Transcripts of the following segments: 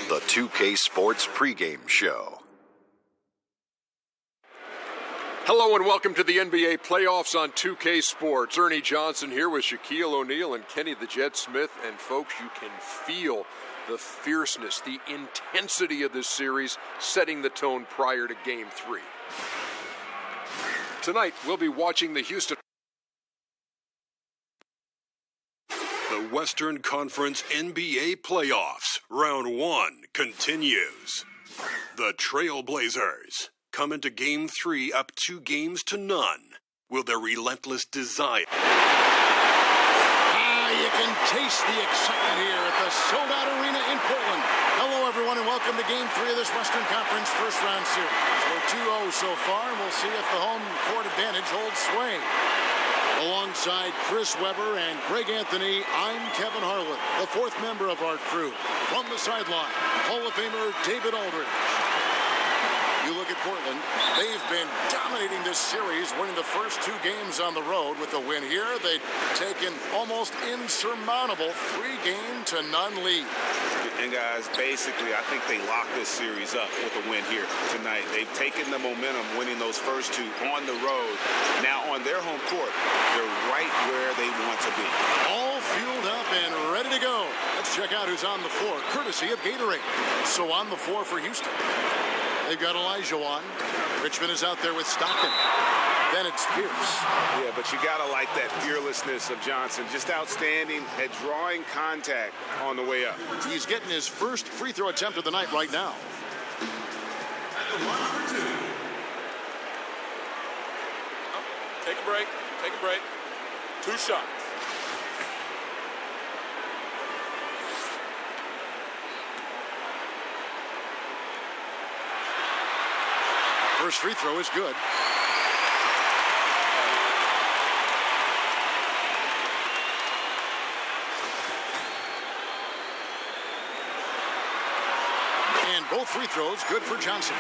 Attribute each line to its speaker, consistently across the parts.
Speaker 1: The 2K Sports pregame show.
Speaker 2: Hello and welcome to the NBA playoffs on 2K Sports. Ernie Johnson here with Shaquille O'Neal and Kenny the Jet Smith. And folks, you can feel the fierceness, the intensity of this series setting the tone prior to Game 3. Tonight, we'll be watching the Houston.
Speaker 3: The Western Conference NBA playoffs, round 1 continues. The Trailblazers come into Game 3 up 2-0. Will their relentless desire...
Speaker 4: You can taste the excitement here at the sold-out arena in Portland. Hello, everyone, and welcome to Game 3 of this Western Conference first-round series. We're 2-0 so far, and we'll see if the home court advantage holds sway. Alongside Chris Webber and Greg Anthony, I'm Kevin Harlan, the fourth member of our crew. From the sideline, Hall of Famer David Aldridge. You look at Portland, they've been dominating this series, winning the first 2 games on the road. With the win here, they've taken almost insurmountable 3-0 lead.
Speaker 5: And guys, basically, I think they locked this series up with a win here tonight. They've taken the momentum, winning those first 2 on the road. Now on their home court, they're right where they want to be.
Speaker 4: All fueled up and ready to go. Let's check out who's on the floor, courtesy of Gatorade. So on the floor for Houston, they've got Olajuwon. Richmond is out there with Stockton. Then it's Pierce.
Speaker 5: Yeah, but you got to like that fearlessness of Johnson. Just outstanding at drawing contact on the way up.
Speaker 4: He's getting his first free throw attempt of the night right now.
Speaker 6: Take a break. Take a break. 2 shots.
Speaker 4: First free throw is good. And both free throws good for Johnson.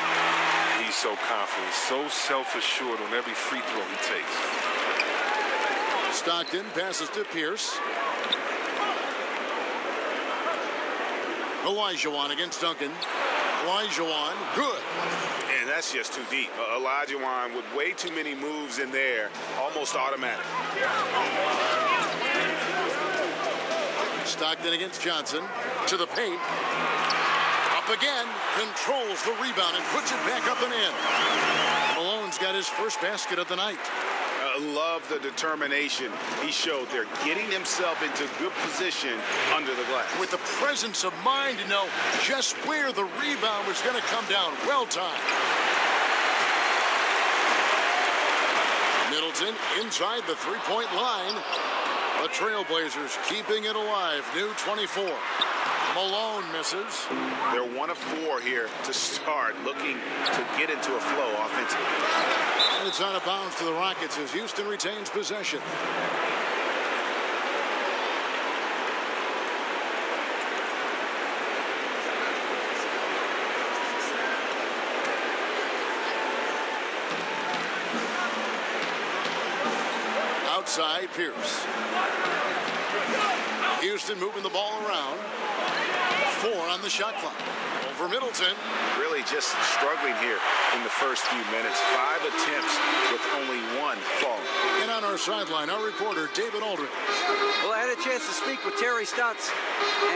Speaker 7: He's so confident, so self-assured on every free throw he takes.
Speaker 4: Stockton passes to Pierce. Olajuwon against Duncan. Olajuwon, good.
Speaker 5: And that's just too deep. Olajuwon with way too many moves in there, almost automatic.
Speaker 4: Stockton against Johnson, to the paint. Up again, controls the rebound and puts it back up and in. Malone's got his first basket of the night.
Speaker 5: Love the determination he showed there, getting himself into good position under the glass.
Speaker 4: With the presence of mind to know just where the rebound was going to come down. Well timed. Middleton inside the three-point line. The Trailblazers keeping it alive. New 24. Malone misses.
Speaker 5: They're 1 of 4 here to start, looking to get into a flow offensively.
Speaker 4: And it's out of bounds to the Rockets as Houston retains possession. Outside, Pierce. Houston moving the ball around. 4 on the shot clock. Over Middleton.
Speaker 5: Really just struggling here in the first few minutes. 5 attempts with only 1 falling.
Speaker 4: And on our sideline, our reporter, David Aldridge.
Speaker 8: Well, I had a chance to speak with Terry Stotts,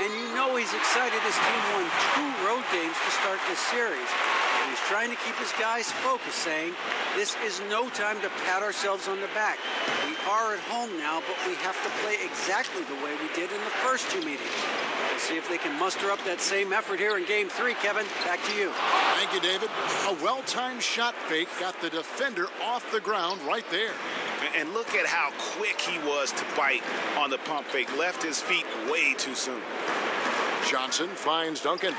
Speaker 8: and you know he's excited. His team won 2 road games to start this series. And he's trying to keep his guys focused, saying, this is no time to pat ourselves on the back. We are at home now, but we have to play exactly the way we did in the first 2 meetings. We'll see if they can muster up that same effort here in Game 3. Kevin, back to you.
Speaker 4: Thank you, David. A well-timed shot fake got the defender off the ground right there.
Speaker 5: And look at how quick he was to bite on the pump fake. Left his feet way too soon.
Speaker 4: Johnson finds Duncan.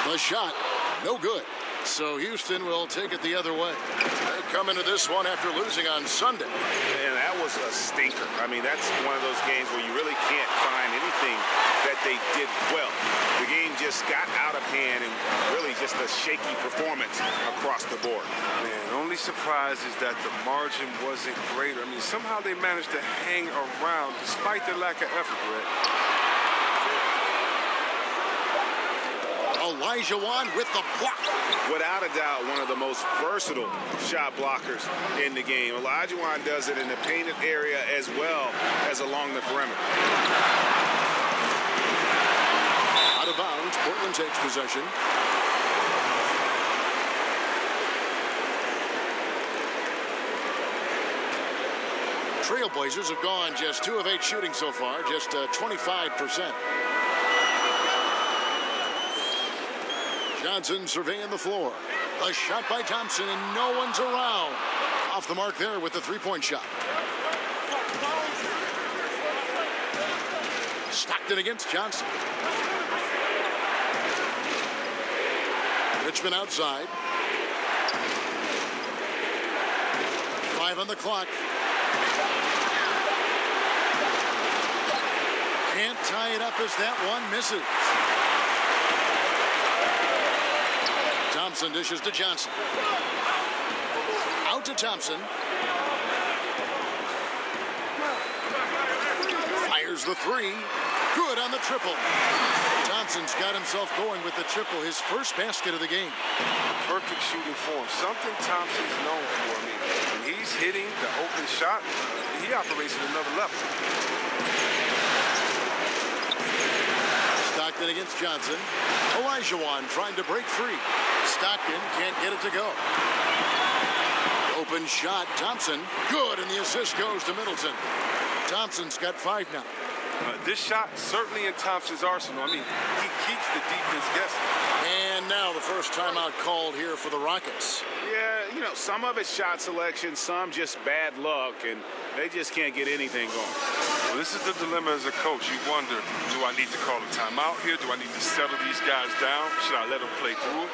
Speaker 4: The shot, no good. So Houston will take it the other way. They come into this one after losing on Sunday.
Speaker 5: And that was a stinker. I mean, that's one of those games where you really can't find anything that they did well. The game just got out of hand and really just a shaky performance across the board.
Speaker 7: Man, only surprise is that the margin wasn't greater. I mean, somehow they managed to hang around despite their lack of effort, Brett.
Speaker 4: Olajuwon with the block.
Speaker 5: Without a doubt, one of the most versatile shot blockers in the game. Olajuwon does it in the painted area as well as along the perimeter.
Speaker 4: Out of bounds, Portland takes possession. Trailblazers have gone just 2 of 8 shooting so far, just 25%. Johnson surveying the floor. A shot by Thompson, and no one's around. Off the mark there with the three-point shot. Stockton against Johnson. Richmond outside. 5 on the clock. Can't tie it up as that one misses. Thompson dishes to Johnson. Out to Thompson. Fires the three. Good on the triple. Thompson's got himself going with the triple, his first basket of the game.
Speaker 7: Perfect shooting form. Something Thompson's known for. I mean, when he's hitting the open shot, he operates at another level.
Speaker 4: Stockton against Johnson. Olajuwon trying to break free. Stockton can't get it to go. Open shot, Thompson. Good, and the assist goes to Middleton. Thompson's got 5 now.
Speaker 7: This shot certainly in Thompson's arsenal. I mean, he keeps the defense guessing.
Speaker 4: And now the first timeout called here for the Rockets.
Speaker 5: Yeah, you know, some of it's shot selection, some just bad luck, and they just can't get anything going.
Speaker 7: Well, this is the dilemma as a coach. You wonder, do I need to call a timeout here? Do I need to settle these guys down? Should I let them play through it?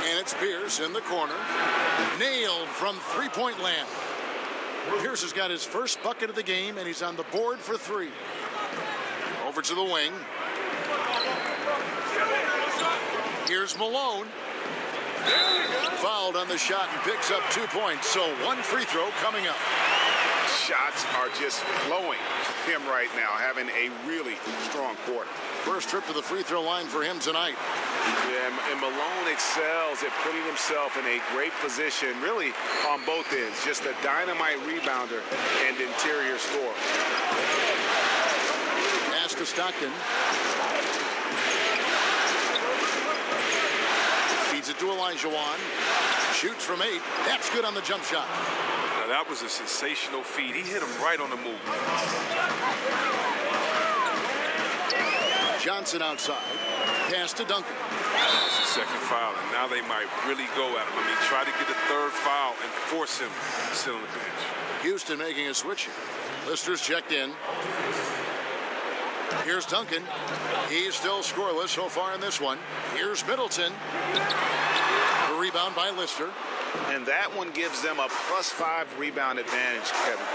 Speaker 4: And it's Pierce in the corner. Nailed from three-point land. Pierce has got his first bucket of the game, and he's on the board for 3. Over to the wing. Here's Malone. Fouled on the shot and picks up 2 points. So 1 free throw coming up.
Speaker 5: Shots are just flowing for him right now, having a really strong quarter.
Speaker 4: First trip to the free throw line for him tonight.
Speaker 5: Yeah, and Malone excels at putting himself in a great position, really on both ends. Just a dynamite rebounder and interior scorer.
Speaker 4: Pass to Stockton. Feeds it to Olajuwon. Shoots from 8. That's good on the jump shot.
Speaker 7: Now that was a sensational feed. He hit him right on the move.
Speaker 4: Johnson outside. Pass to Duncan.
Speaker 7: That's the second foul, and now they might really go at him. I mean, try to get the third foul and force him to sit on the bench.
Speaker 4: Houston making a switch here. Lister's checked in. Here's Duncan. He's still scoreless so far in this one. Here's Middleton. A rebound by Lister.
Speaker 5: And that one gives them a +5 rebound advantage, Kevin.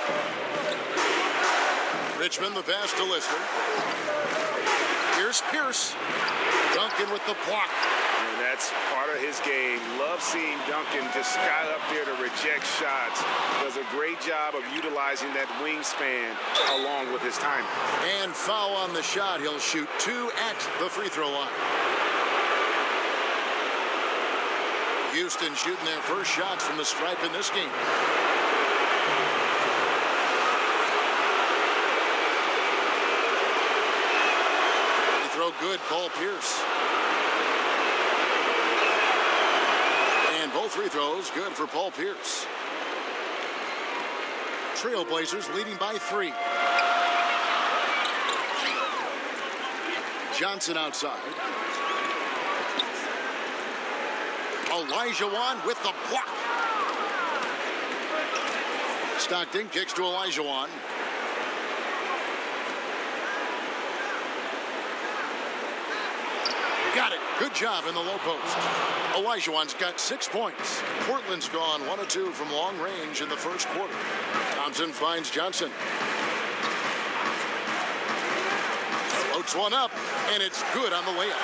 Speaker 4: Richmond the pass to Lister. Here's Pierce. Duncan with the block.
Speaker 5: And that's part of his game. Love seeing Duncan just sky up there to reject shots. Does a great job of utilizing that wingspan along with his timing.
Speaker 4: And foul on the shot. He'll shoot 2 at the free throw line. Houston shooting their first shots from the stripe in this game. Free throw good, Paul Pierce. And both free throws good for Paul Pierce. Trailblazers leading by 3. Johnson outside. Olajuwon with the block. Stockton kicks to Olajuwon. Got it. Good job in the low post. Olajuwon's got 6 points. Portland's gone 1 of 2 from long range in the first quarter. Thompson finds Johnson. Floats one up, and it's good on the layup.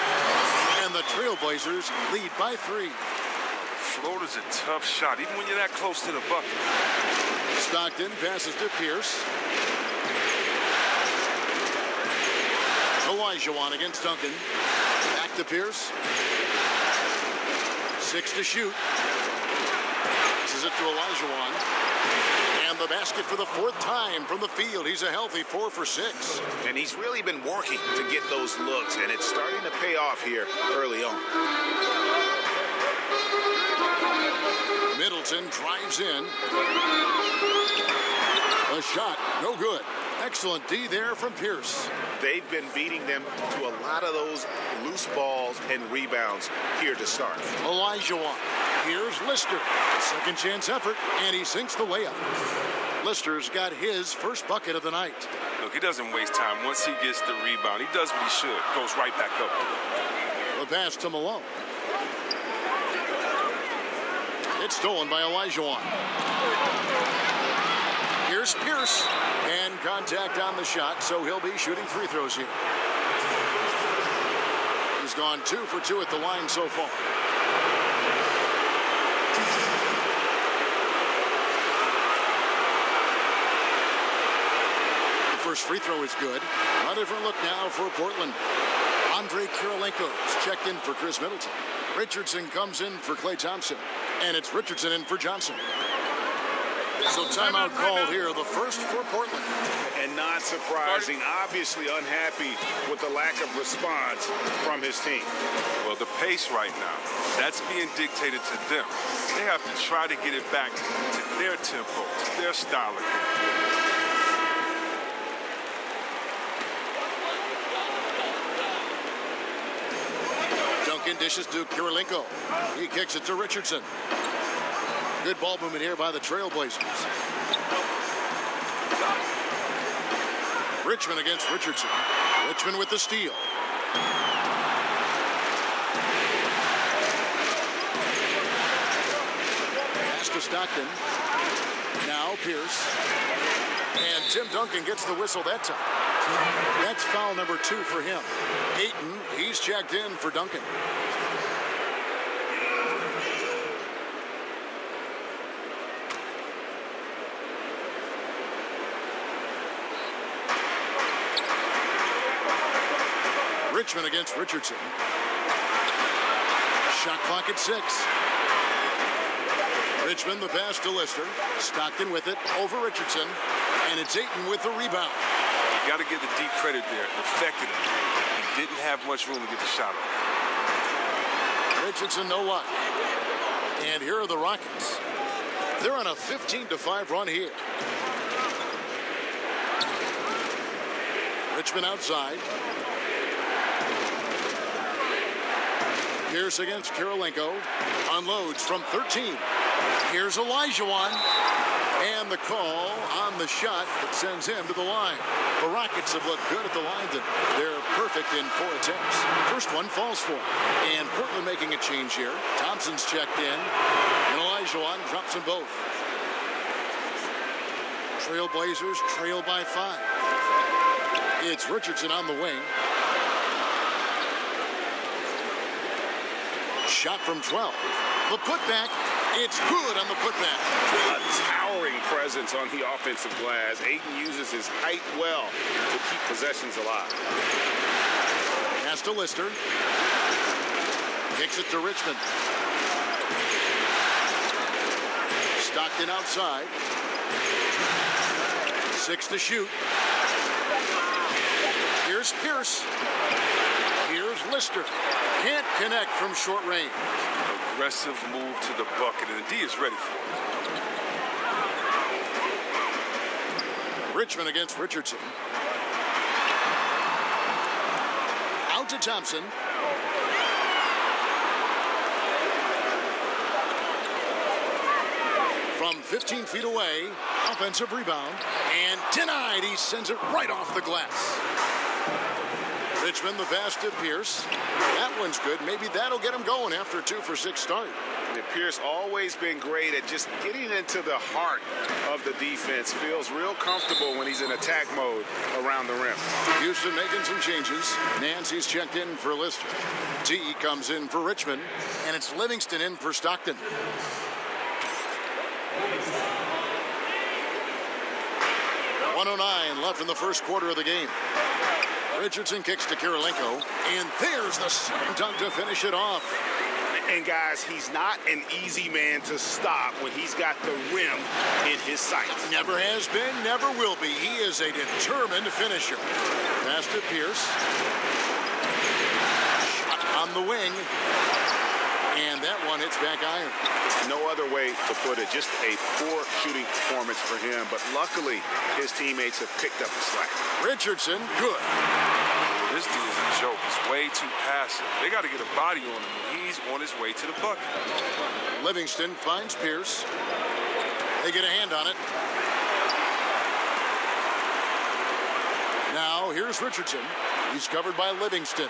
Speaker 4: And the Trailblazers lead by 3.
Speaker 7: Floater's a tough shot, even when you're that close to the bucket.
Speaker 4: Stockton passes to Pierce. Olajuwon against Duncan. Back to Pierce. 6 to shoot. Passes it to Olajuwon. And the basket for the 4th time from the field. He's a healthy 4 for 6.
Speaker 5: And he's really been working to get those looks, and it's starting to pay off here early on.
Speaker 4: Middleton drives in. A shot, no good. Excellent D there from Pierce.
Speaker 5: They've been beating them to a lot of those loose balls and rebounds here to start.
Speaker 4: Olajuwon. Here's Lister. Second chance effort, and he sinks the layup. Lister's got his first bucket of the night.
Speaker 7: Look, he doesn't waste time. Once he gets the rebound, he does what he should. Goes right back up.
Speaker 4: The pass to Malone. It's stolen by Olajuwon. Here's Pierce. And contact on the shot, so he'll be shooting free throws here. He's gone 2 for 2 at the line so far. The first free throw is good. A different look now for Portland. Andrei Kirilenko's checked in for Chris Middleton. Richardson comes in for Klay Thompson. And it's Richardson in for Johnson. So timeout called here, the first for Portland.
Speaker 5: And not surprising, obviously unhappy with the lack of response from his team.
Speaker 7: Well, the pace right now, that's being dictated to them. They have to try to get it back to their tempo, to their style of game.
Speaker 4: Duncan dishes to Kirilenko. He kicks it to Richardson. Good ball movement here by the Trailblazers. Richmond against Richardson. Richmond with the steal. Pass to Stockton. Now Pierce. And Tim Duncan gets the whistle that time. That's foul number 2 for him. Ayton, he's checked in for Duncan. Richmond against Richardson. Shot clock at 6. Richmond the pass to Lister. Stockton with it over Richardson. And it's Ayton with the rebound.
Speaker 7: You got to give the D credit there. It affected him. He didn't have much room to get the shot off.
Speaker 4: Richardson no luck. And here are the Rockets. They're on a 15-5 run here. Richmond outside. Pierce against Kirilenko. Unloads from 13. Here's Olajuwon. And the call on the shot that sends him to the line. The Rockets have looked good at the line. They're perfect in 4 attempts. First one falls for him. And Portland making a change here. Thompson's checked in. And Olajuwon drops them both. Trailblazers trail by 5. It's Richardson on the wing. Shot from 12. The putback. It's good on the putback.
Speaker 5: A towering presence on the offensive glass. Ayton uses his height well to keep possessions alive.
Speaker 4: Pass to Lister. Kicks it to Richmond. Stockton outside. 6 to shoot. Here's Pierce. Here's Lister. Can't connect from short range.
Speaker 7: Aggressive move to the bucket, and the D is ready for it.
Speaker 4: Richmond against Richardson. Out to Thompson. From 15 feet away, offensive rebound, and denied. He sends it right off the glass. Richmond the pass to Pierce. That one's good. Maybe that'll get him going after a 2 for 6 start.
Speaker 5: And Pierce always been great at just getting into the heart of the defense. Feels real comfortable when he's in attack mode around the rim.
Speaker 4: Houston making some changes. Nancy's checked in for Lister. T comes in for Richmond, and it's Livingston in for Stockton. .109 left in the first quarter of the game. Richardson kicks to Kirilenko, and there's the slam dunk to finish it off.
Speaker 5: And guys, he's not an easy man to stop when he's got the rim in his sights.
Speaker 4: Never has been, never will be. He is a determined finisher. Pass to Pierce. Shot on the wing. And that one hits back iron.
Speaker 5: No other way to put it. Just a poor shooting performance for him. But luckily, his teammates have picked up the slack.
Speaker 4: Richardson, good.
Speaker 7: This dude is a joke. He's way too passive. They got to get a body on him when he's on his way to the bucket.
Speaker 4: Livingston finds Pierce. They get a hand on it. Now, here's Richardson. He's covered by Livingston.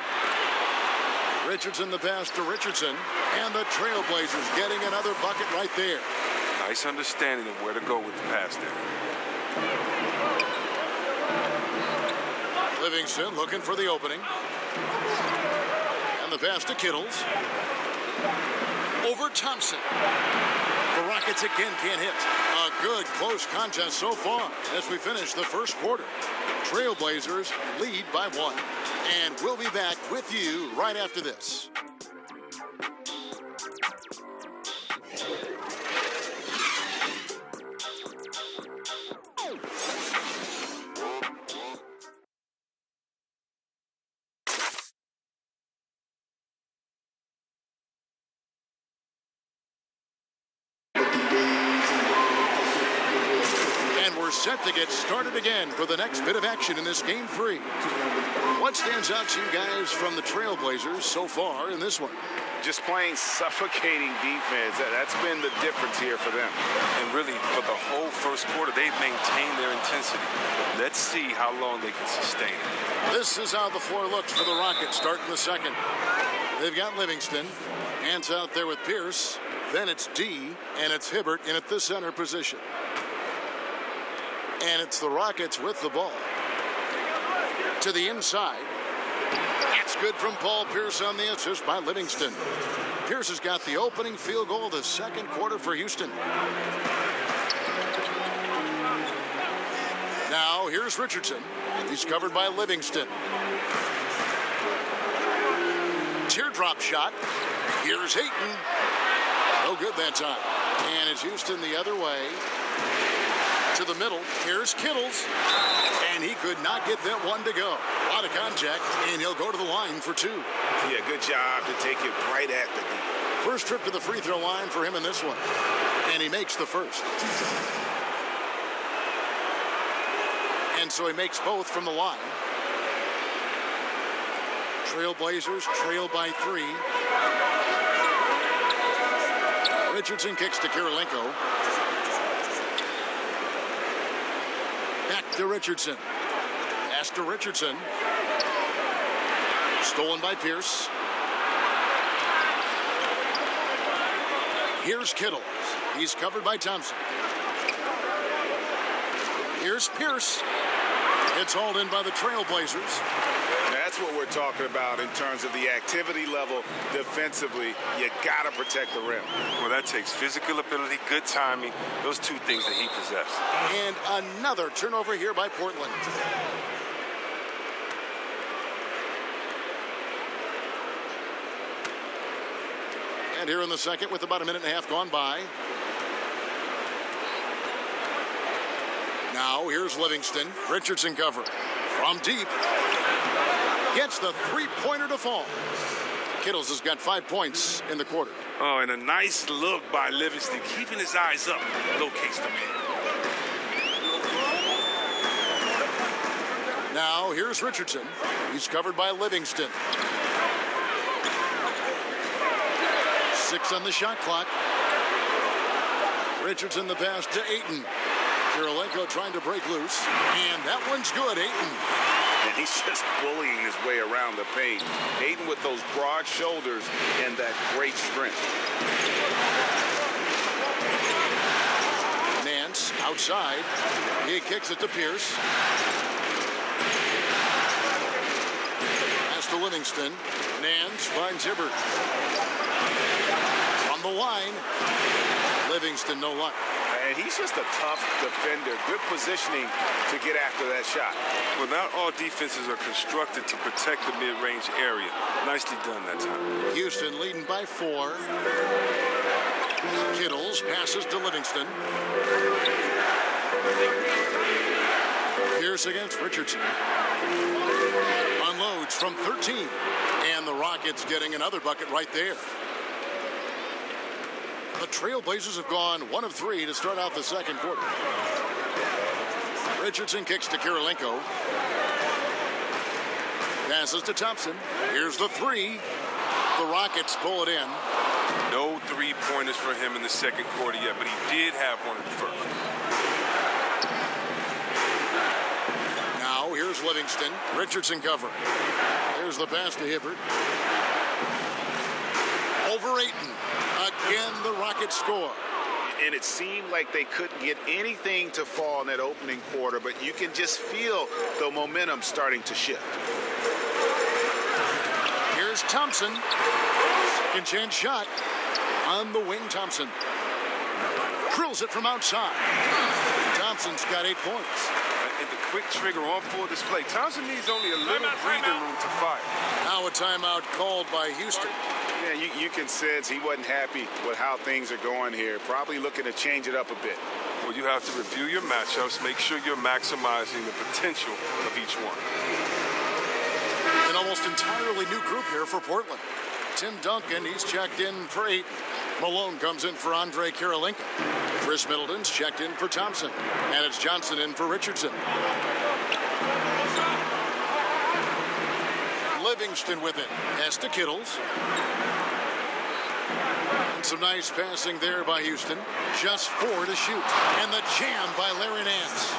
Speaker 4: Richardson the pass to Richardson. And the Trailblazers getting another bucket right there.
Speaker 7: Nice understanding of where to go with the pass there.
Speaker 4: Livingston looking for the opening. And the pass to Kittles. Over Thompson. The Rockets again can't hit. A good close contest so far as we finish the first quarter. Trailblazers lead by 1. And we'll be back with you right after this. Set to get started again for the next bit of action in this game 3. What stands out to you guys from the Trailblazers so far in this one?
Speaker 5: Just playing suffocating defense. That's been the difference here for them.
Speaker 7: And really, for the whole first quarter, they've maintained their intensity. Let's see how long they can sustain it.
Speaker 4: This is how the floor looks for the Rockets starting the second. They've got Livingston. Hands out there with Pierce. Then it's D, and it's Hibbert in at the center position. And it's the Rockets with the ball. To the inside. That's good from Paul Pierce on the assist by Livingston. Pierce has got the opening field goal of the second quarter for Houston. Now, here's Richardson. He's covered by Livingston. Teardrop shot. Here's Hayton. No good that time. And it's Houston the other way. To the middle, here's Kittles, and he could not get that one to go. A lot of contact, and he'll go to the line for 2.
Speaker 5: Yeah, good job to take it right at the D.
Speaker 4: First trip to the free throw line for him in this one, and he makes the first. And so he makes both from the line. Trailblazers trail by 3. Richardson kicks to Kirilenko. Back to Richardson. Pass to Richardson. Stolen by Pierce. Here's Kittle. He's covered by Thompson. Here's Pierce. It's hauled in by the Trailblazers.
Speaker 5: That's what we're talking about in terms of the activity level defensively. You got to protect the rim.
Speaker 7: Well, that takes physical ability, good timing, those 2 things that he possesses.
Speaker 4: And another turnover here by Portland. And here in the second with about a minute and a half gone by. Now here's Livingston. Richardson cover. From deep. Gets the three-pointer to fall. Kittles has got 5 points in the quarter.
Speaker 7: Oh, and a nice look by Livingston, keeping his eyes up, locates the man.
Speaker 4: Now, here's Richardson. He's covered by Livingston. 6 on the shot clock. Richardson the pass to Ayton. Kirilenko trying to break loose. And that one's good, Ayton.
Speaker 5: and he's just bullying his way around the paint. Ayton with those broad shoulders and that great strength.
Speaker 4: Nance outside. He kicks it to Pierce. Pass to Livingston. Nance finds Hibbert. On the line. Livingston, no luck.
Speaker 5: And he's just a tough defender. Good positioning to get after that shot.
Speaker 7: Well, not all defenses are constructed to protect the mid-range area. Nicely done that time.
Speaker 4: Houston leading by 4. Kittles passes to Livingston. Pierce against Richardson. Unloads from 13. And the Rockets getting another bucket right there. The Trailblazers have gone 1 of 3 to start out the second quarter. Richardson kicks to Kirilenko. Passes to Thompson. Here's the 3. The Rockets pull it in.
Speaker 7: No three-pointers for him in the second quarter yet, but he did have one in the first.
Speaker 4: Now here's Livingston. Richardson cover. Here's the pass to Hibbert. Over Ayton. Again, the Rockets score.
Speaker 5: And it seemed like they couldn't get anything to fall in that opening quarter, but you can just feel the momentum starting to shift.
Speaker 4: Here's Thompson. Second chance shot. On the wing, Thompson. Drills it from outside. Thompson's got 8 points.
Speaker 7: And the quick trigger on full display. Thompson needs only a little breathing room to fire.
Speaker 4: Now a timeout called by Houston.
Speaker 5: Yeah, you can sense he wasn't happy with how things are going here. Probably looking to change it up a bit.
Speaker 7: Well, you have to review your matchups, make sure you're maximizing the potential of each one.
Speaker 4: An almost entirely new group here for Portland. Tim Duncan, he's checked in for 8. Malone comes in for Andre Kirilenko. Chris Middleton's checked in for Thompson. And it's Johnson in for Richardson. Livingston with it. Pass to Kittles. And some nice passing there by Houston. Just 4 to shoot. And the jam by Larry Nance.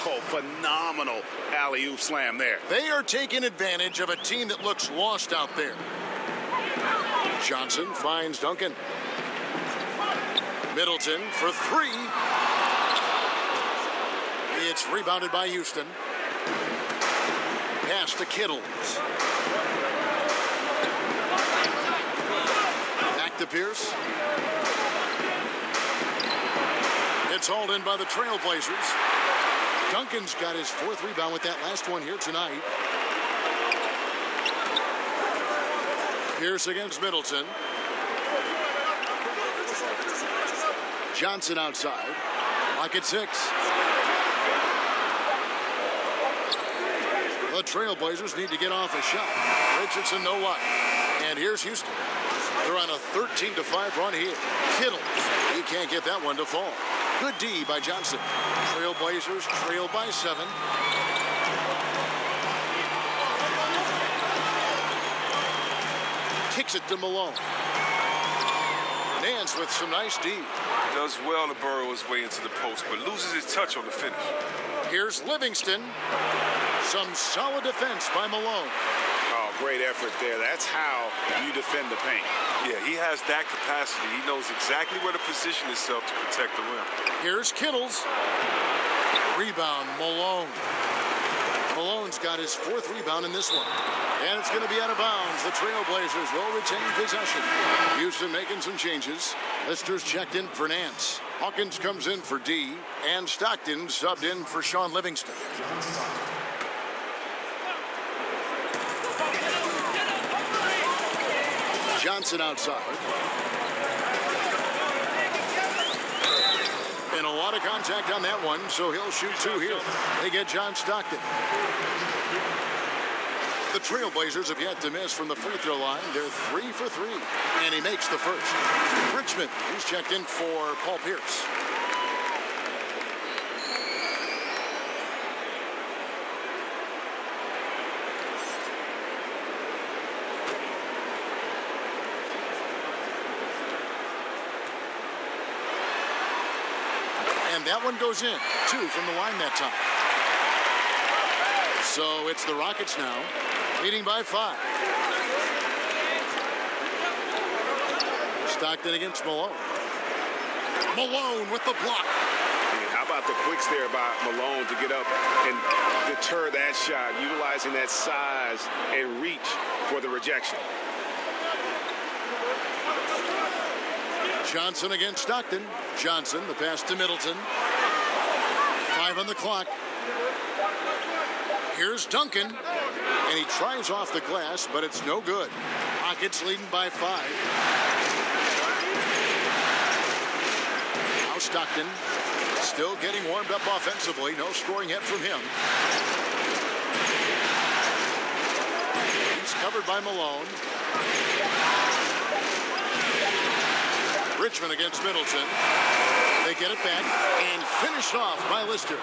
Speaker 5: Oh, phenomenal alley-oop slam there.
Speaker 4: They are taking advantage of a team that looks lost out there. Johnson finds Duncan. Middleton for 3. It's rebounded by Houston. Pass to Kittles. Back to Pierce. It's hauled in by the Trailblazers. Duncan's got his 4th rebound with that last one here tonight. Pierce against Middleton. Johnson outside. Lock at 6. The Trailblazers need to get off a shot. Richardson, no luck. And here's Houston. They're on a 13-5 run here. Kittles. He can't get that one to fall. Good D by Johnson. Trailblazers trail by 7. Kicks it to Malone. Nance with some nice D.
Speaker 7: Does well to burrow his way into the post, but loses his touch on the finish.
Speaker 4: Here's Livingston. Some solid defense by Malone.
Speaker 5: Oh, great effort there. That's how you defend the paint.
Speaker 7: Yeah, he has that capacity. He knows exactly where to position himself to protect the rim.
Speaker 4: Here's Kittles. Rebound, Malone. Malone's got his 4th rebound in this one. And it's going to be out of bounds. The Trailblazers will retain possession. Houston making some changes. Lister's checked in for Nance. Hawkins comes in for D. And Stockton subbed in for Sean Livingston. Johnson outside. And a lot of contact on that one, so he'll shoot 2 here. They get John Stockton. The Trailblazers have yet to miss from the free throw line. They're 3 for 3, and he makes the first. Richmond, he's checked in for Paul Pierce. And that one goes in. 2 from the line that time. So it's the Rockets now, leading by 5. Stockton against Malone. Malone with the block.
Speaker 5: How about the quicks there by Malone to get up and deter that shot, utilizing that size and reach for the rejection.
Speaker 4: Johnson against Stockton. Johnson, the pass to Middleton. 5 on the clock. Here's Duncan, and he tries off the glass, but it's no good. Rockets leading by 5. Now Stockton still getting warmed up offensively. No scoring yet from him. He's covered by Malone. Richmond against Middleton. They get it back and finished off by Lister.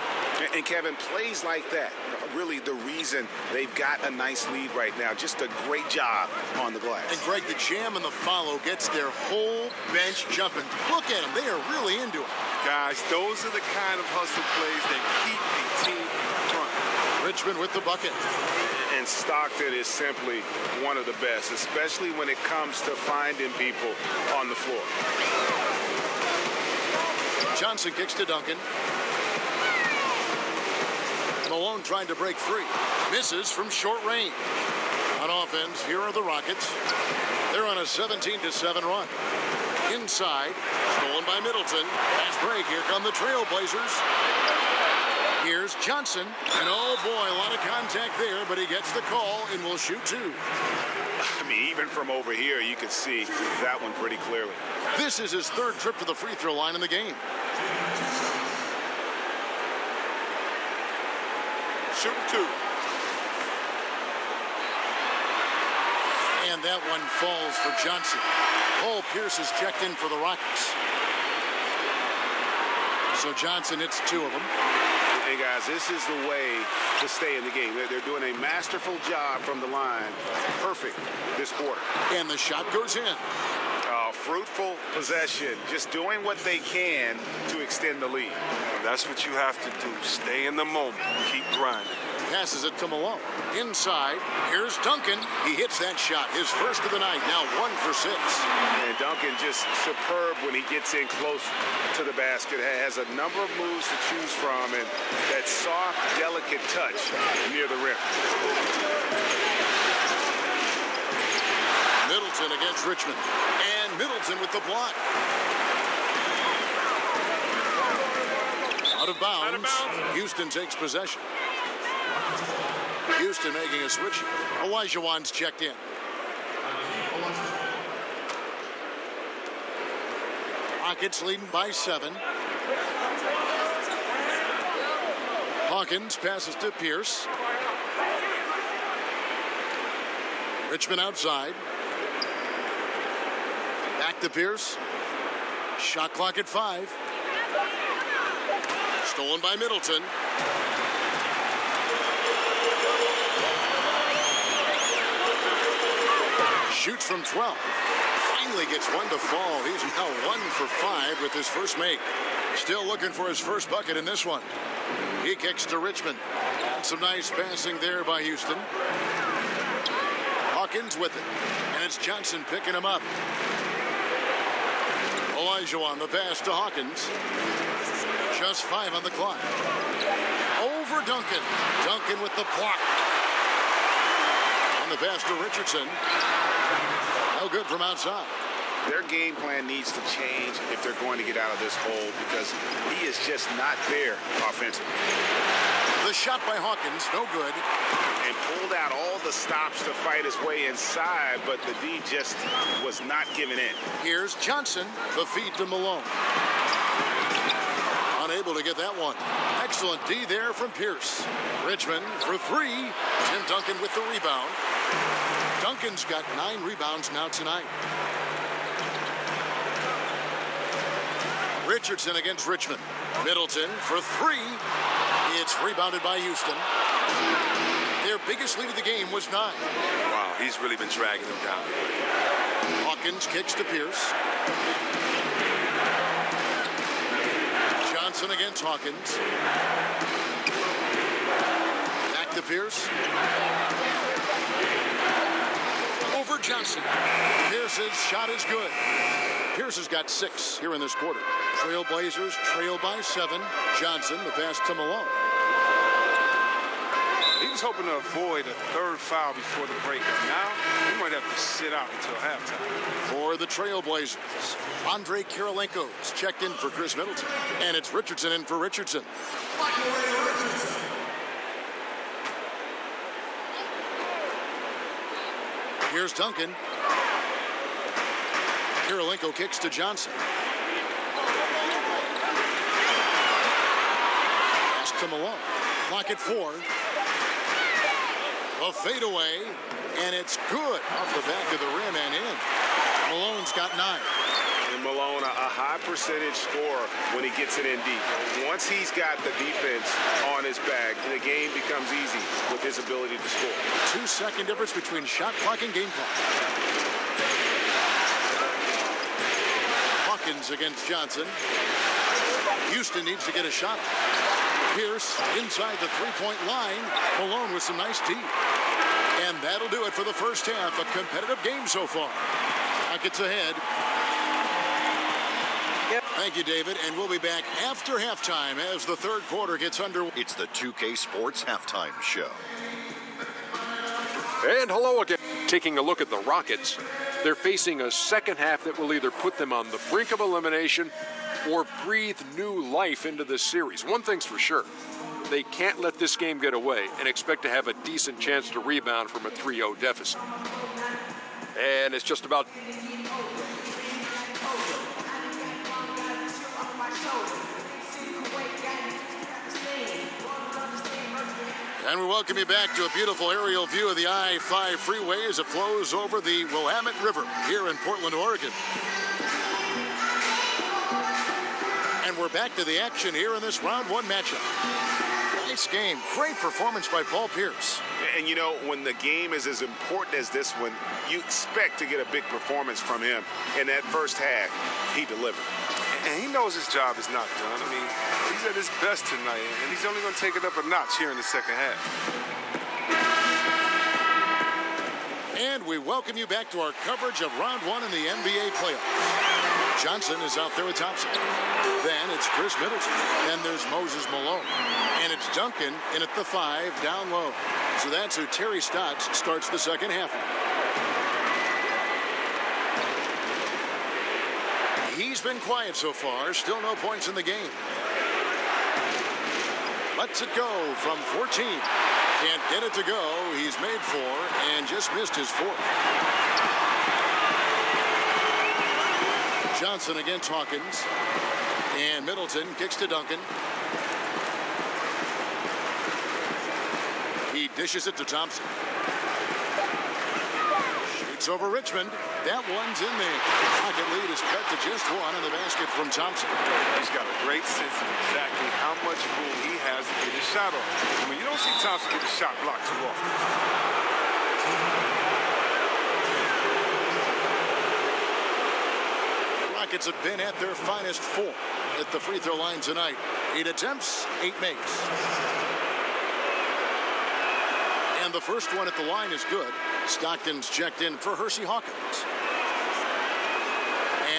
Speaker 5: And Kevin, plays like that, really the reason they've got a nice lead right now. Just a great job on the glass.
Speaker 4: And Greg, the jam and the follow gets their whole bench jumping. Look at them. They are really into it.
Speaker 7: Guys, those are the kind of hustle plays that keep a team in front.
Speaker 4: Richmond with the bucket.
Speaker 5: And Stockton is simply one of the best, especially when it comes to finding people on the floor.
Speaker 4: Johnson kicks to Duncan. Malone trying to break free. Misses from short range. On offense, here are the Rockets. They're on a 17-7 run. Inside, stolen by Middleton. Fast break, here come the Trailblazers. Here's Johnson. And oh boy, a lot of contact there, but he gets the call and will shoot 2.
Speaker 5: I mean, even from over here, you can see that one pretty clearly.
Speaker 4: This is his 3rd trip to the free throw line in the game.
Speaker 6: Shooting 2.
Speaker 4: And that one falls for Johnson. Paul Pierce is checked in for the Rockets. So Johnson hits 2 of them.
Speaker 5: Hey, guys, this is the way to stay in the game. They're doing a masterful job from the line. Perfect this quarter.
Speaker 4: And the shot goes in.
Speaker 5: Fruitful possession. Just doing what they can to extend the lead.
Speaker 7: That's what you have to do. Stay in the moment. Keep grinding.
Speaker 4: Passes it to Malone. Inside, here's Duncan. He hits that shot, his first of the night, now 1 for 6.
Speaker 5: And Duncan just superb when he gets in close to the basket. Has a number of moves to choose from, and that soft, delicate touch near the rim.
Speaker 4: Middleton against Richmond. And Middleton with the block. Out of bounds. Houston takes possession. Houston making a switch. Olajuwon's checked in. Rockets leading by 7. Hawkins passes to Pierce. Richmond outside. Back to Pierce. Shot clock at 5. Stolen by Middleton. Shoots from 12. Finally gets one to fall. He's now 1 for 5 with his first make. Still looking for his first bucket in this one. He kicks to Richmond. And some nice passing there by Houston. Hawkins with it. And it's Johnson picking him up. Olajuwon, the pass to Hawkins. Just 5 on the clock. Over Duncan. Duncan with the block. On the pass to Richardson. No good from outside.
Speaker 5: Their game plan needs to change if they're going to get out of this hole, because he is just not there offensively.
Speaker 4: The shot by Hawkins, no good.
Speaker 5: And pulled out all the stops to fight his way inside, but the D just was not giving in.
Speaker 4: Here's Johnson, the feed to Malone. Unable to get that one. Excellent D there from Pierce. Richmond for 3. Tim Duncan with the rebound. Duncan's got 9 rebounds now tonight. Richardson against Richmond. Middleton for 3. It's rebounded by Houston. Their biggest lead of the game was 9.
Speaker 7: Wow, he's really been dragging them down.
Speaker 4: Hawkins kicks to Pierce. Johnson against Hawkins. Back to to Pierce. Over Johnson. Pierce's shot is good. Pierce has got 6 here in this quarter. Trailblazers trail by 7. Johnson, the pass to Malone.
Speaker 7: He was hoping to avoid a third foul before the break. Now, he might have to sit out until halftime.
Speaker 4: For the Trailblazers, Andre Kirilenko's checked in for Chris Middleton. And it's Richardson in for Richardson. Here's Duncan. Kirilenko kicks to Johnson. Pass to Malone. Clock at 4. A fadeaway, and it's good off the back of the rim and in. Malone's got 9.
Speaker 5: And Malone, a high percentage scorer when he gets it in deep. Once he's got the defense on his back, the game becomes easy with his ability to score.
Speaker 4: 2-second difference between shot clock and game clock. Hawkins against Johnson. Houston needs to get a shot. Pierce inside the three-point line. Malone with some nice D. And that'll do it for the first half. A competitive game so far. Rockets ahead.
Speaker 8: Yep.
Speaker 4: Thank you, David. And we'll be back after halftime as the third quarter gets underway.
Speaker 1: It's the 2K Sports Halftime Show.
Speaker 2: And hello again. Taking a look at the Rockets, they're facing a second half that will either put them on the brink of elimination or breathe new life into this series. One thing's for sure, they can't let this game get away and expect to have a decent chance to rebound from a 3-0 deficit. And it's just about...
Speaker 4: And we welcome you back to a beautiful aerial view of the I-5 freeway as it flows over the Willamette River here in Portland, Oregon. And we're back to the action here in this round 1 matchup. Nice game. Great performance by Paul Pierce.
Speaker 5: And you know, when the game is as important as this one, you expect to get a big performance from him. In that first half, he delivered.
Speaker 7: And he knows his job is not done. I mean, he's at his best tonight, and he's only going to take it up a notch here in the second half.
Speaker 4: And we welcome you back to our coverage of round 1 in the NBA playoffs. Johnson is out there with Thompson. Then it's Chris Middleton. Then there's Moses Malone. And it's Duncan in at the 5 down low. So that's who Terry Stotts starts the second half. He's been quiet so far. Still no points in the game. Lets it go from 14. Can't get it to go. He's made 4 and just missed his 4th. Johnson against Hawkins. And Middleton kicks to Duncan. He dishes it to Thompson. Shoots over Richmond. That one's in there. Rocket lead is cut to just 1 in the basket from Thompson.
Speaker 7: He's got a great sense of exactly how much room he has to get his shot off. I mean, you don't see Thompson get a shot blocked too often.
Speaker 4: Rockets have been at their finest 4 at the free throw line tonight. 8 attempts, 8 makes. And the first one at the line is good. Stockton's checked in for Hersey Hawkins.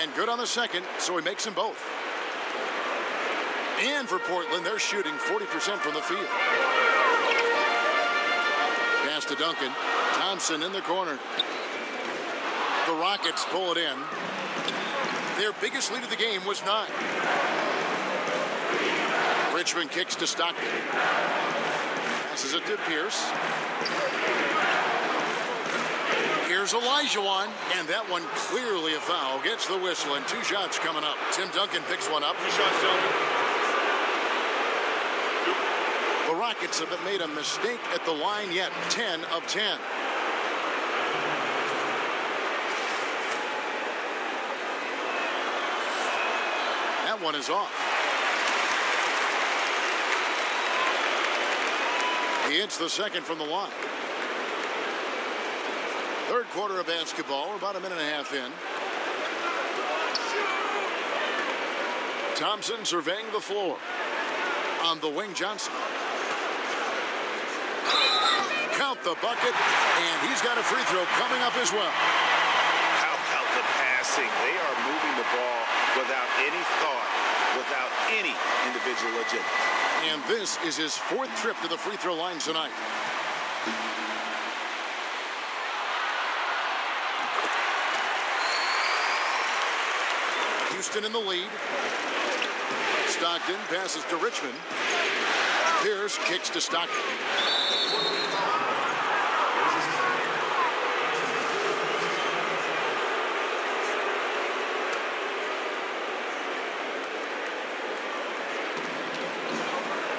Speaker 4: And good on the second, so he makes them both. And for Portland, they're shooting 40% from the field. Pass to Duncan. Thompson in the corner. The Rockets pull it in. Their biggest lead of the game was 9. Richmond kicks to Stockton. Passes it to Pierce. Here's Olajuwon, and that one clearly a foul. Gets the whistle, and 2 shots coming up. Tim Duncan picks one up.
Speaker 6: 2 shots, Duncan.
Speaker 4: The Rockets haven't made a mistake at the line yet. 10 of 10. That one is off. He hits the second from the line. Third quarter of basketball. We're about a minute and a half in. Thompson surveying the floor. On the wing, Johnson. Count the bucket, and he's got a free throw coming up as well.
Speaker 5: How about the passing? They are moving the ball without any thought, without any individual agenda.
Speaker 4: And this is his 4th trip to the free throw line tonight. Houston in the lead. Stockton passes to Richmond. Pierce kicks to Stockton.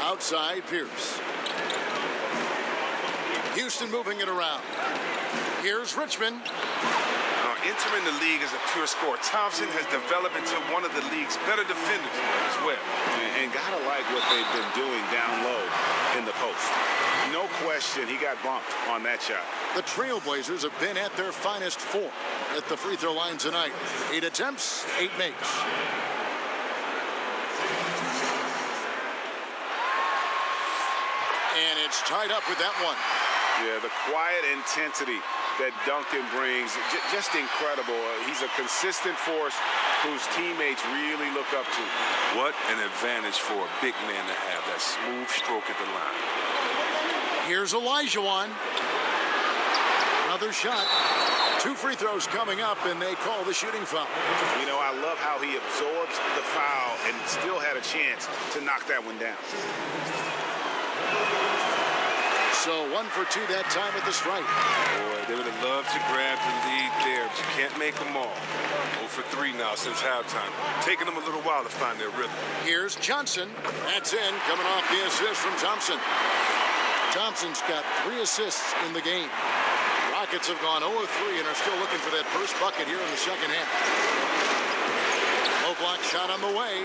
Speaker 4: Outside, Pierce. Houston moving it around. Here's Richmond.
Speaker 7: Entering the league as a pure scorer, Thompson has developed into one of the league's better defenders as well.
Speaker 5: And gotta like what they've been doing down low in the post. No question he got bumped on that shot.
Speaker 4: The Trailblazers have been at their finest form at the free throw line tonight. 8 attempts, 8 makes. And it's tied up with that one.
Speaker 5: Yeah, the quiet intensity that Duncan brings, just incredible. He's a consistent force whose teammates really look up to.
Speaker 7: What an advantage for a big man to have that smooth stroke at the line.
Speaker 4: Here's Olajuwon. Another shot. 2 free throws coming up, and they call the shooting foul.
Speaker 5: You know, I love how he absorbs the foul and still had a chance to knock that one down.
Speaker 4: So 1 for 2 that time at the stripe.
Speaker 7: Boy, they would have loved to grab the lead there, but you can't make them all. 0 for 3 now since halftime. Taking them a little while to find their rhythm.
Speaker 4: Here's Johnson. That's in, coming off the assist from Thompson. Thompson's got 3 assists in the game. Rockets have gone 0-3 and are still looking for that first bucket here in the second half. Low block shot on the way.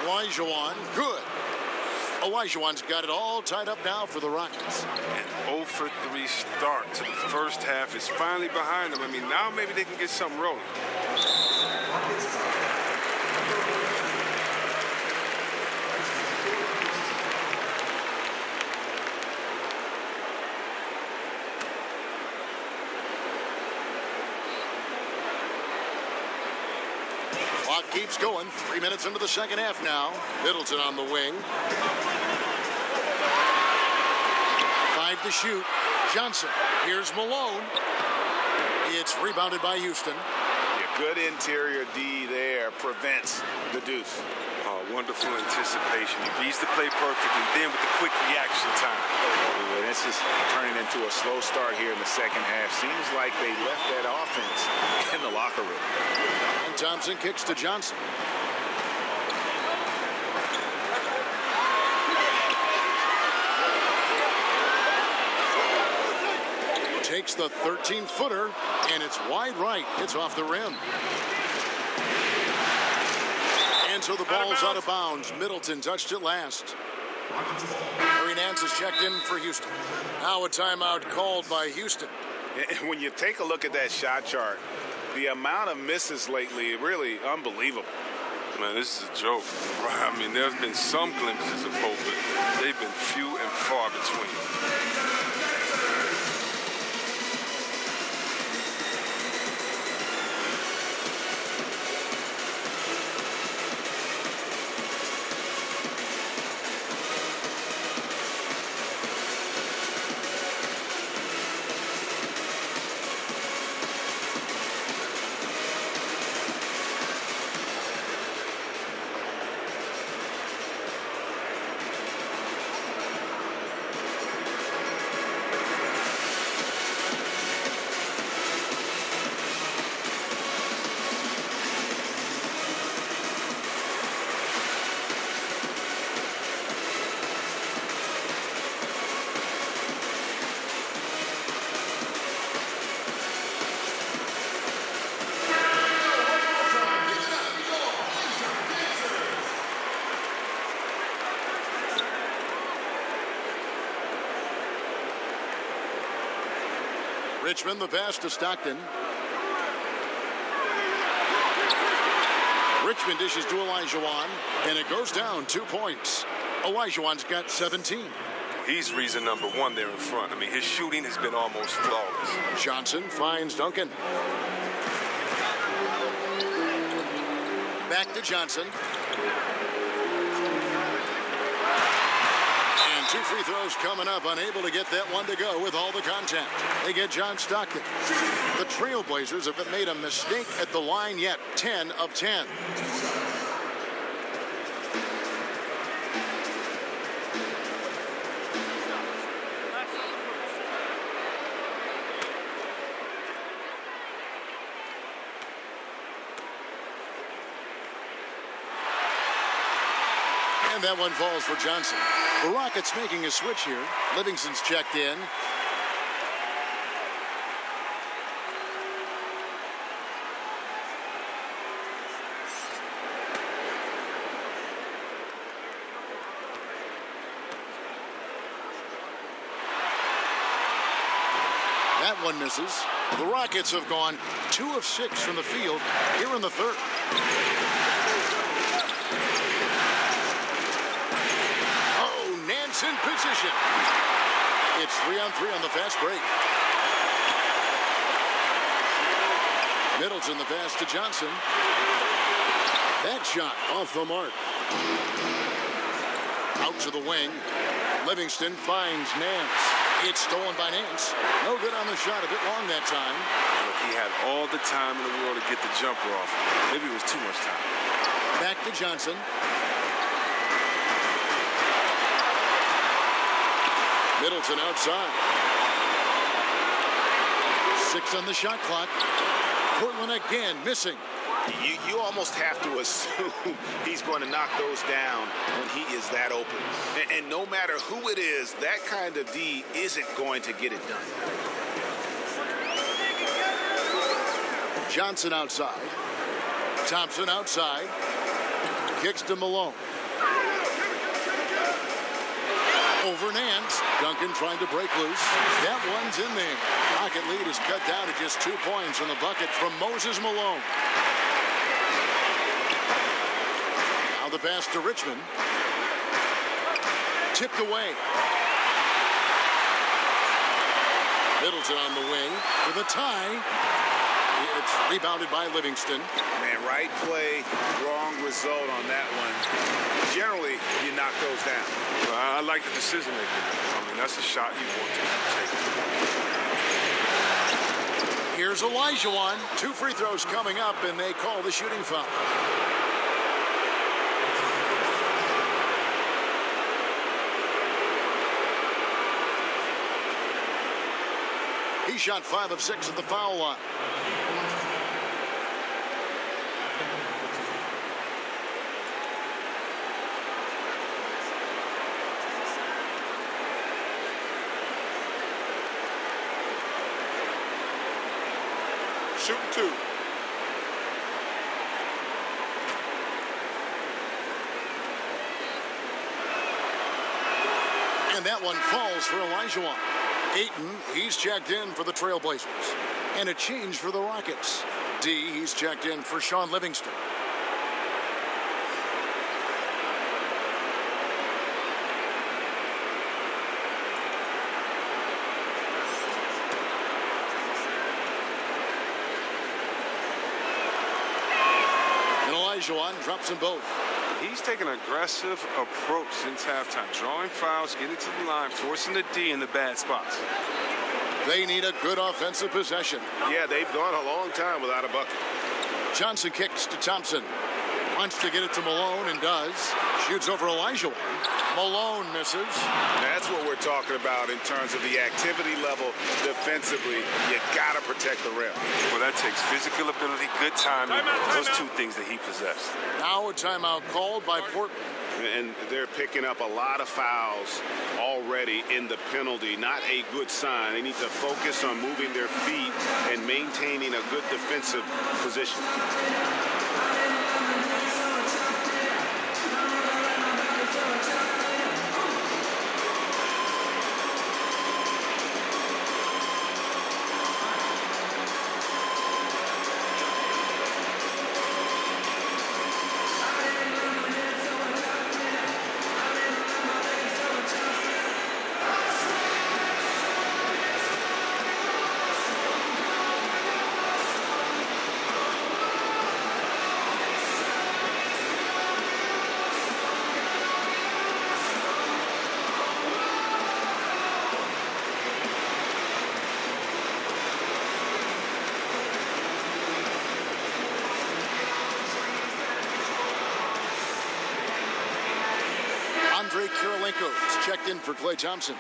Speaker 4: Olajuwon, good. Olajuwon's got it all tied up now for the Rockets.
Speaker 7: An 0 for 3 start to the first half is finally behind them. I mean, now maybe they can get something rolling.
Speaker 4: Clock keeps going. 3 minutes into the second half now. Middleton on the wing. 5 to shoot. Johnson. Here's Malone. It's rebounded by Houston.
Speaker 5: Yeah, good interior D there prevents the deuce.
Speaker 7: Oh, wonderful anticipation. He reads the play perfectly. Then with the quick reaction time.
Speaker 5: Ooh, and this is turning into a slow start here in the second half. Seems like they left that offense in the locker room.
Speaker 4: And Thompson kicks to Johnson. Takes the 13-footer, and it's wide right. It's off the rim. And so the ball's out of bounds. Middleton touched it last. Larry Nance is checked in for Houston. Now a timeout called by Houston.
Speaker 5: When you take a look at that shot chart, the amount of misses lately, really unbelievable.
Speaker 7: Man, this is a joke. I mean, there's been some glimpses of hope, but they've been few and far between.
Speaker 4: Richmond, the pass to Stockton. Richmond dishes to Olajuwon, and it goes down 2 points. Olajuwon's got 17.
Speaker 7: He's reason number one there in front. I mean, his shooting has been almost flawless.
Speaker 4: Johnson finds Duncan. Back to Johnson. And 2 free throws coming up, unable to get that one to go with all the contact. They get John Stockton. The Trailblazers haven't made a mistake at the line yet. 10 of 10. And that one falls for Johnson. The Rockets making a switch here. Livingston's checked in. That one misses. The Rockets have gone 2 of 6 from the field here in the third. In position. It's 3-on-3 on the fast break. Middleton the pass to Johnson. That shot off the mark. Out to the wing. Livingston finds Nance. It's stolen by Nance. No good on the shot. A bit long that time.
Speaker 7: Look, he had all the time in the world to get the jumper off. Maybe it was too much time.
Speaker 4: Back to Johnson. Middleton outside. 6 on the shot clock. Portland again missing.
Speaker 5: You almost have to assume he's going to knock those down when he is that open. And no matter who it is, that kind of D isn't going to get it done.
Speaker 4: Johnson outside. Thompson outside. Kicks to Malone. Over Nance. Duncan trying to break loose. That one's in there. Rocket lead is cut down to just 2 points from the bucket from Moses Malone. Now the pass to Richmond. Tipped away. Middleton on the wing for the tie. It's rebounded by Livingston.
Speaker 5: Man, right play, wrong result on that one. Generally, you knock those down.
Speaker 7: I like the decision making. I mean, that's a shot you want to take.
Speaker 4: Here's Olajuwon. 2 free throws coming up, and they call the shooting foul. He shot 5 of 6 at the foul line.
Speaker 6: Shooting 2.
Speaker 4: And that one falls for Olajuwon. Ayton, he's checked in for the Trailblazers. And a change for the Rockets. D, he's checked in for Sean Livingston. And Olajuwon drops them both.
Speaker 7: He's taken an aggressive approach since halftime, drawing fouls, getting to the line, forcing the D in the bad spots.
Speaker 4: They need a good offensive possession.
Speaker 5: Yeah, they've gone a long time without a bucket.
Speaker 4: Johnson kicks to Thompson. Wants to get it to Malone and does. Shoots over Olajuwon. Malone misses.
Speaker 5: That's what we're talking about in terms of the activity level defensively. You got to protect the rim.
Speaker 7: Well, that takes physical ability, good timing, those 2 things that he possessed.
Speaker 4: Now a timeout called by Portland.
Speaker 5: And they're picking up a lot of fouls already in the penalty. Not a good sign. They need to focus on moving their feet and maintaining a good defensive position.
Speaker 4: Andre Kirilenko is checked in for Klay Thompson.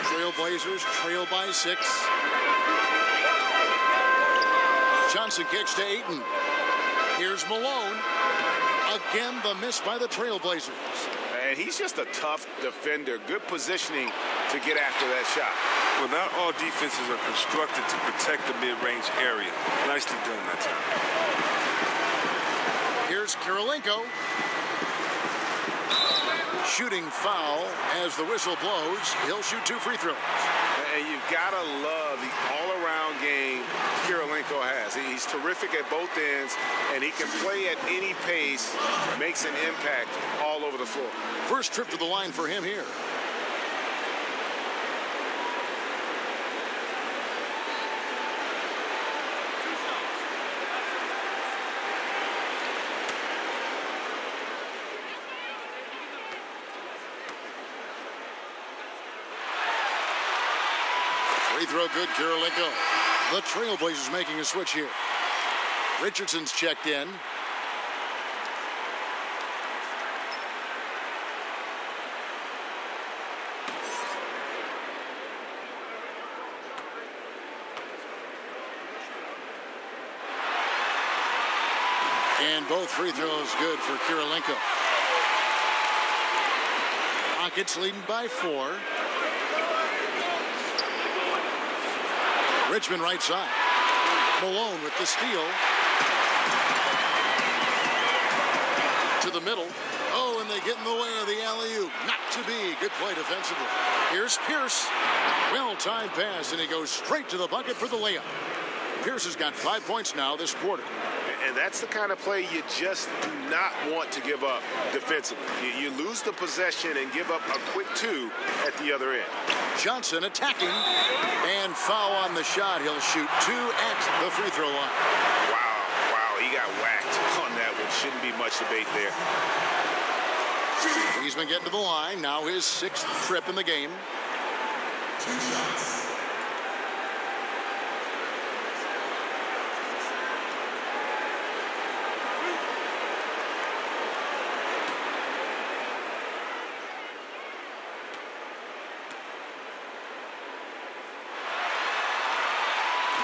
Speaker 4: Trailblazers trail by 6. Johnson kicks to Ayton. Here's Malone. Again, the miss by the Trailblazers.
Speaker 5: And he's just a tough defender. Good positioning to get after that shot.
Speaker 7: Well, not all defenses are constructed to protect the mid-range area. Nicely done that time.
Speaker 4: Here's Kirilenko. Shooting foul as the whistle blows. He'll shoot 2 free throws.
Speaker 5: And you've got to love the all-around game Kirilenko has. He's terrific at both ends, and he can play at any pace, makes an impact all over the floor.
Speaker 4: First trip to the line for him here. Free throw good, Kirilenko. The Trailblazers making a switch here. Richardson's checked in. And both free throws good for Kirilenko. Rockets leading by 4. Richmond right side. Malone with the steal. To the middle. Oh, and they get in the way of the alley-oop. Not to be. Good play defensively. Here's Pierce. Well-timed pass, and he goes straight to the bucket for the layup. Pierce has got 5 points now this quarter.
Speaker 5: And that's the kind of play you just do not want to give up defensively. You lose the possession and give up a quick 2 at the other end.
Speaker 4: Johnson attacking, and foul on the shot. He'll shoot 2 at the free throw line.
Speaker 5: Wow, he got whacked on that one. Shouldn't be much debate there.
Speaker 4: He's been getting to the line. Now his 6th trip in the game.
Speaker 9: 2 shots.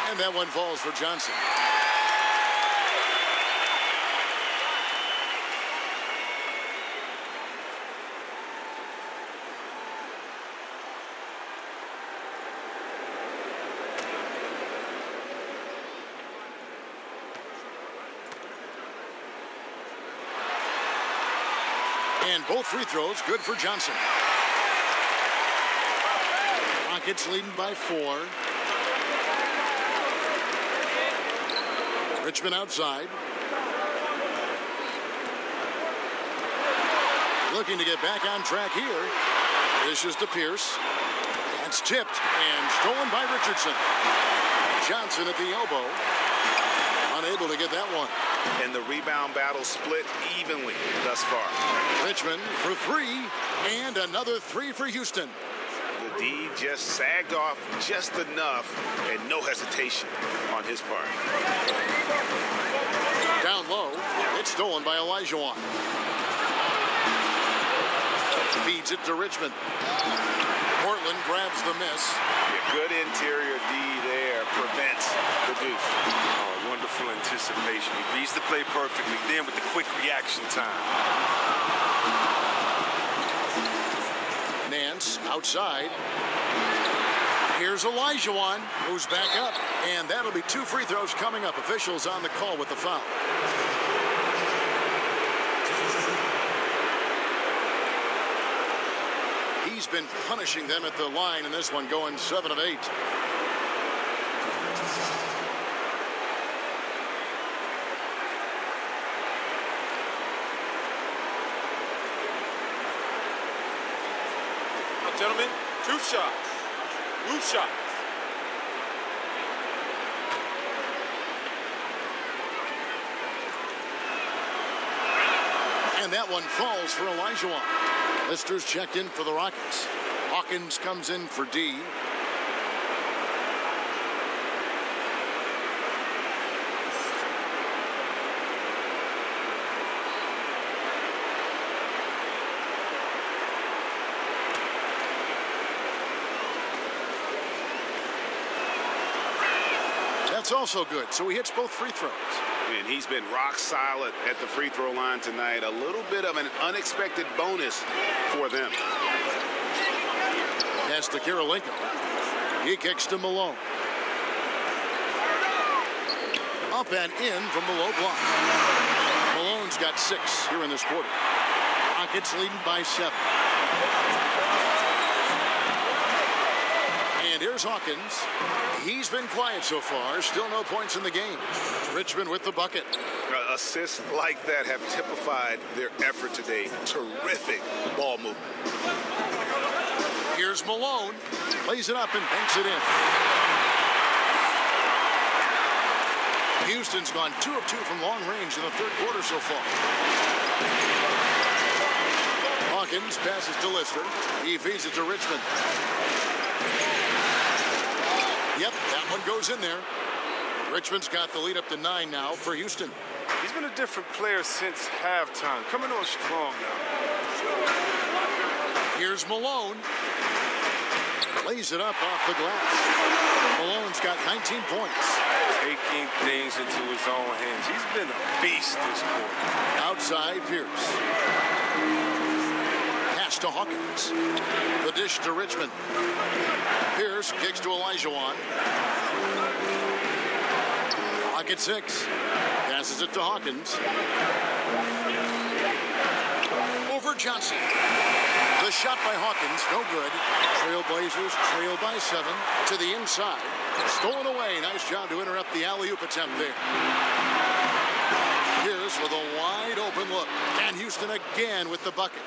Speaker 4: And that one falls for Johnson. And both free throws good for Johnson. Rockets leading by 4. Richmond outside. Looking to get back on track here. Dishes to Pierce. That's tipped and stolen by Richardson. Johnson at the elbow. Unable to get that one.
Speaker 5: And the rebound battle split evenly thus far.
Speaker 4: Richmond for 3. And another 3 for Houston.
Speaker 5: The D just sagged off just enough, and no hesitation on his part.
Speaker 4: Down low, it's stolen by Olajuwon. Feeds it to Richmond. Portland grabs the miss.
Speaker 5: Good interior D there, prevents the deuce.
Speaker 7: Oh, wonderful anticipation. He reads the play perfectly, then with the quick reaction time.
Speaker 4: Nance outside. Here's Olajuwon, moves back up, and that'll be 2 free throws coming up. Officials on the call with the foul. He's been punishing them at the line in this one, going 7 of 8.
Speaker 6: Gentlemen, 2 shots. Loose shots.
Speaker 4: And that one falls for Olajuwon. Lister's checked in for the Rockets. Hawkins comes in for D. That's also good, so he hits both free throws.
Speaker 5: And he's been rock solid at the free throw line tonight. A little bit of an unexpected bonus for them.
Speaker 4: Pass to Kirilenko. He kicks to Malone. Up and in from the low block. Malone's got 6 here in this quarter. Rockets leading by 7. And here's Hawkins. He's been quiet so far. Still no points in the game. Richmond with the bucket.
Speaker 5: Assists like that have typified their effort today. Terrific ball movement.
Speaker 4: Here's Malone. Plays it up and banks it in. Houston's gone 2 of 2 from long range in the third quarter so far. Hawkins passes to Lister. He feeds it to Richmond. Yep, that one goes in there. Richmond's got the lead up to 9 now for Houston.
Speaker 7: He's been a different player since halftime. Coming on strong now.
Speaker 4: Here's Malone. Lays it up off the glass. Malone's got 19 points.
Speaker 7: Taking things into his own hands. He's been a beast this quarter.
Speaker 4: Outside Pierce. Pass to Hawkins. The dish to Richmond. Pierce kicks to Olajuwon. Clock at 6. Passes it to Hawkins. Over Johnson. The shot by Hawkins, no good. Trailblazers trail by 7 to the inside. Stolen away. Nice job to interrupt the alley-oop attempt there. Pierce with a wide open look. And Houston again with the bucket.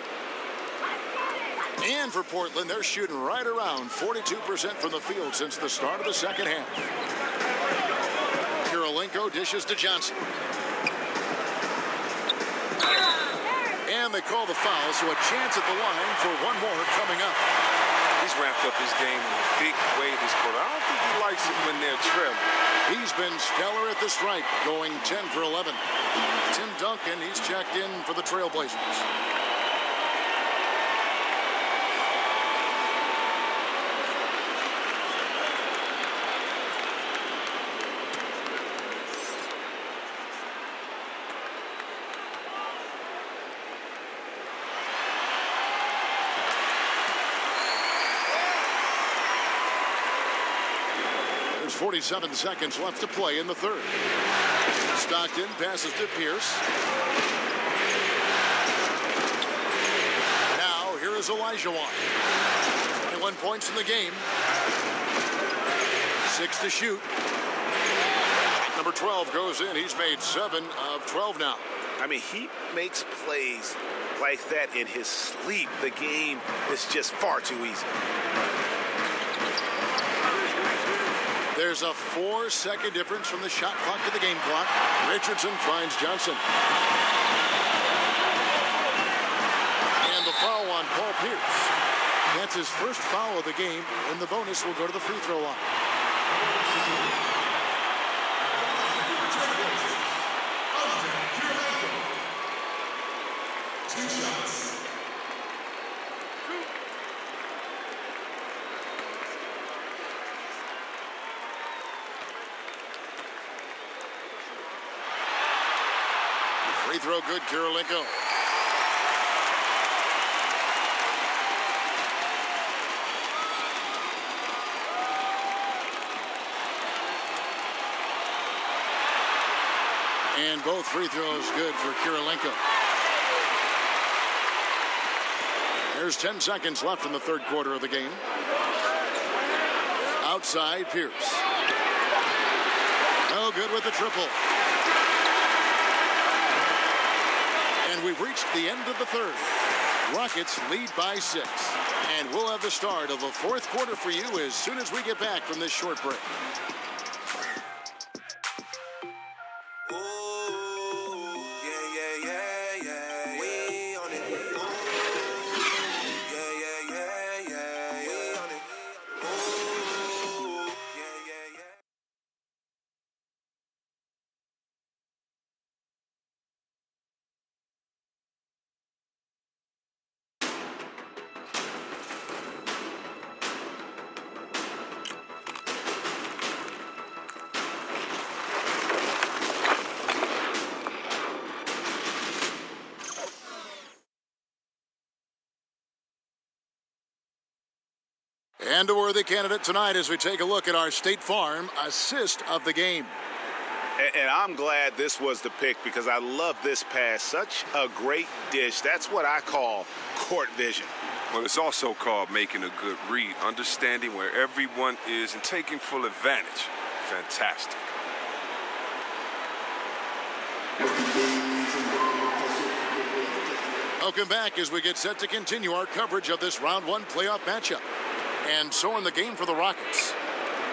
Speaker 4: And for Portland, they're shooting right around 42% from the field since the start of the second half. Kirilenko dishes to Johnson. And they call the foul, so a chance at the line for one more coming up.
Speaker 7: He's ramped up his game in a big way this quarter. I don't think he likes it when they're trailing.
Speaker 4: He's been stellar at the stripe, going 10 for 11. Tim Duncan, he's checked in for the Trailblazers. There's 47 seconds left to play in the third. Stockton passes to Pierce. Now, here is Olajuwon. 21 points in the game. 6 to shoot. Number 12 goes in. He's made 7 of 12 now.
Speaker 5: I mean, he makes plays like that in his sleep. The game is just far too easy.
Speaker 4: There's a 4-second difference from the shot clock to the game clock. Richardson finds Johnson. And the foul on Paul Pierce. That's his first foul of the game, and the bonus will go to the free throw line. Free throw good, Kirilenko. And both free throws good for Kirilenko. There's 10 seconds left in the third quarter of the game. Outside Pierce. No good with the triple. And we've reached the end of the third. Rockets lead by 6. And we'll have the start of the fourth quarter for you as soon as we get back from this short break. And a worthy candidate tonight as we take a look at our State Farm assist of the game.
Speaker 5: And I'm glad this was the pick because I love this pass. Such a great dish. That's what I call court vision.
Speaker 7: Well, it's also called making a good read, understanding where everyone is and taking full advantage. Fantastic.
Speaker 4: Welcome back as we get set to continue our coverage of this round one playoff matchup. And so in the game for the Rockets,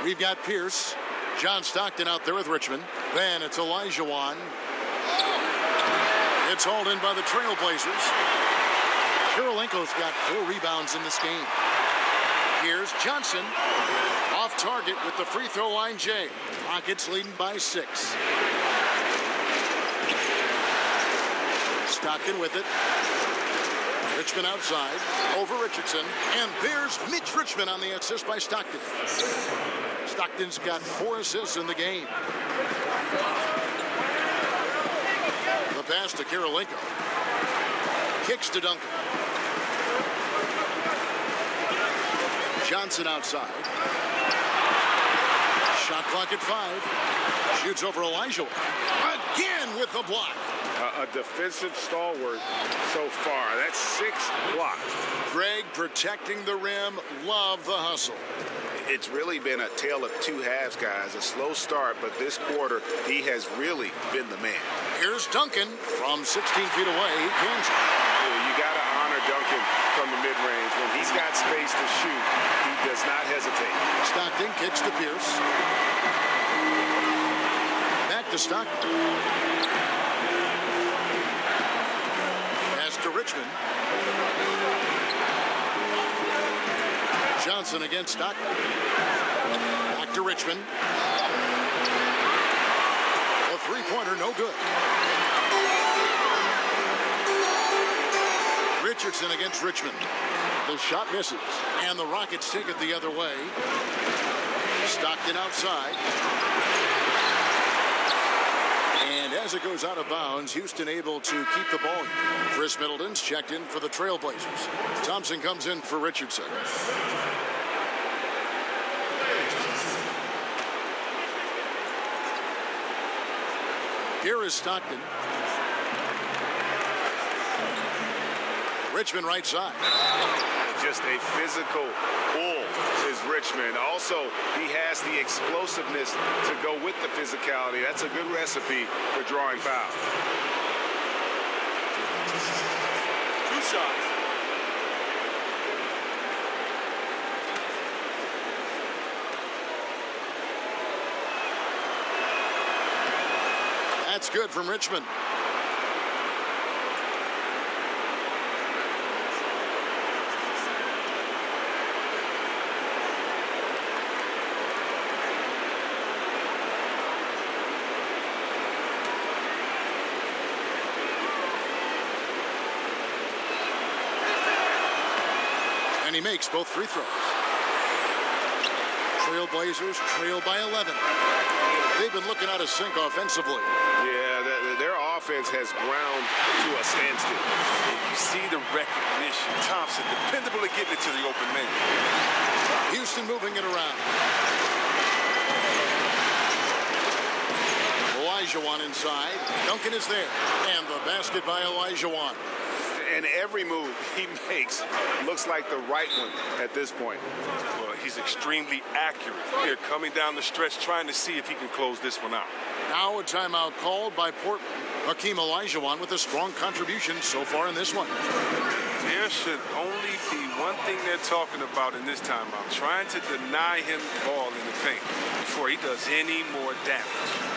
Speaker 4: we've got Pierce, John Stockton out there with Richmond. Then it's Olajuwon. It's hauled in by the Trailblazers. Kirilenko's got 4 rebounds in this game. Here's Johnson. Off target with the free throw line, Jay. Rockets leading by 6. Stockton with it. Richmond outside. Over Richardson. And there's Mitch Richmond on the assist by Stockton. Stockton's got 4 assists in the game. The pass to Kirilenko. Kicks to Duncan. Johnson outside. Shot clock at 5. Shoots over Olajuwon. Again with the block.
Speaker 5: A defensive stalwart so far. That's 6 blocks.
Speaker 4: Greg protecting the rim. Love the hustle.
Speaker 5: It's really been a tale of 2 halves, guys. A slow start, but this quarter, he has really been the man.
Speaker 4: Here's Duncan from 16 feet away. He can.
Speaker 5: You got to honor Duncan from the mid-range. When he's got space to shoot, he does not hesitate.
Speaker 4: Stockton kicks to Pierce. Back to Stockton. Pass to Richmond. Johnson against Stockton. Back to Richmond. A three-pointer, no good. Richardson against Richmond. The shot misses. And the Rockets take it the other way. Stockton outside. And as it goes out of bounds, Houston able to keep the ball. Chris Middleton's checked in for the Trailblazers. Thompson comes in for Richardson. Here is Stockton. Richmond right side.
Speaker 5: Just a physical bull is Richmond. Also, he has the explosiveness to go with the physicality. That's a good recipe for drawing fouls.
Speaker 6: 2 shots.
Speaker 4: That's good from Richmond. And he makes both free throws. Trailblazers trail by 11. They've been looking out of sync offensively.
Speaker 5: Yeah, their offense has ground to a standstill.
Speaker 7: And you see the recognition. Thompson, dependable at getting it to the open man.
Speaker 4: Houston moving it around. Olajuwon inside. Duncan is there. And the basket by Olajuwon.
Speaker 5: And every move he makes looks like the right one at this point.
Speaker 7: Well, he's extremely accurate. Here, coming down the stretch, trying to see if he can close this one out.
Speaker 4: Now a timeout called by Portland. Hakeem Olajuwon with a strong contribution so far in this one.
Speaker 7: There should only be one thing they're talking about in this timeout, trying to deny him the ball in the paint before he does any more damage.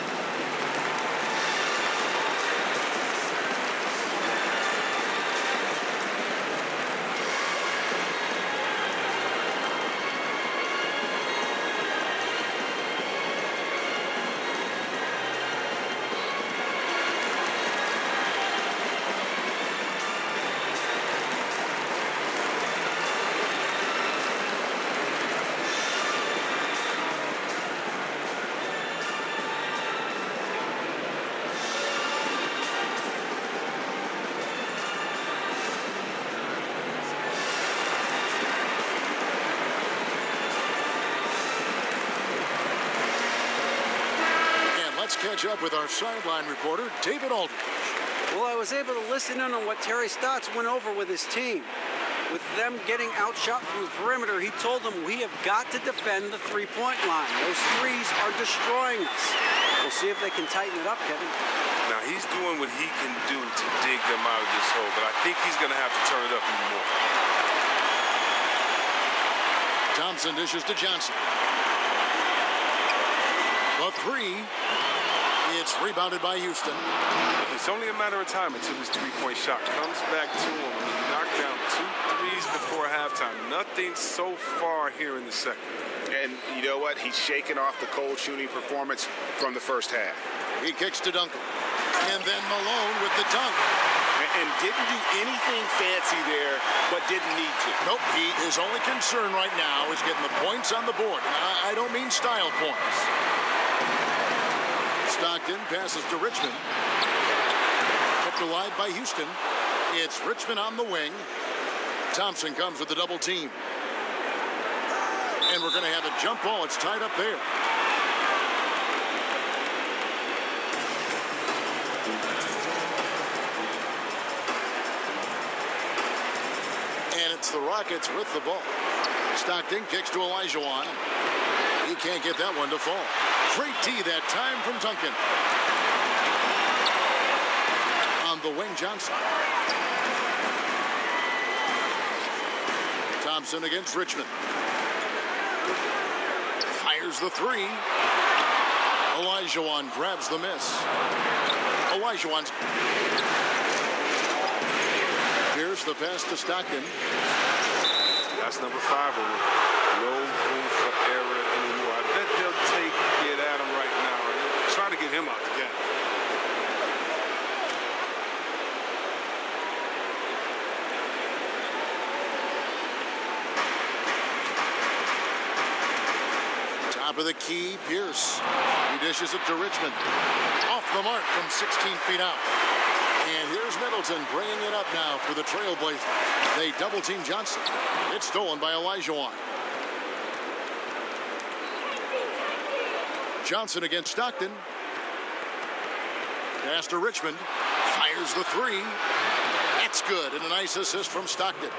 Speaker 4: Let's catch up with our sideline reporter, David Aldridge.
Speaker 8: Well, I was able to listen in on what Terry Stotts went over with his team. With them getting outshot from the perimeter, he told them, we have got to defend the three-point line. Those threes are destroying us. We'll see if they can tighten it up, Kevin.
Speaker 7: Now, he's doing what he can do to dig them out of this hole, but I think he's going to have to turn it up even more.
Speaker 4: Thompson dishes to Johnson. The three. It's rebounded by Houston.
Speaker 7: It's only a matter of time until this three-point shot comes back to him. He knocked down 2 threes before halftime. Nothing so far here in the second.
Speaker 5: And you know what? He's shaking off the cold shooting performance from the first half.
Speaker 4: He kicks to Duncan. And then Malone with the dunk.
Speaker 5: And didn't do anything fancy there, but didn't need to.
Speaker 4: Nope, his only concern right now is getting the points on the board. I don't mean style points. Stockton passes to Richmond. Kept alive by Houston. It's Richmond on the wing. Thompson comes with the double team. And we're going to have a jump ball. It's tied up there. And it's the Rockets with the ball. Stockton kicks to Olajuwon. He can't get that one to fall. Great D that time from Duncan. On the wing, Johnson. Thompson against Richmond. Fires the three. Olajuwon grabs the miss. Olajuwon's. Here's the pass to Stockton.
Speaker 7: That's number 5 over. No room for error anymore. I bet they'll take it at him right now. Try to get him out the game.
Speaker 4: Top of the key, Pierce. He dishes it to Richmond. Off the mark from 16 feet out. And here's Middleton bringing it up now for the Trailblazers. They double-team Johnson. It's stolen by Olajuwon. Johnson against Stockton. Pass to Richmond. Fires the three. That's good. And a nice assist from Stockton.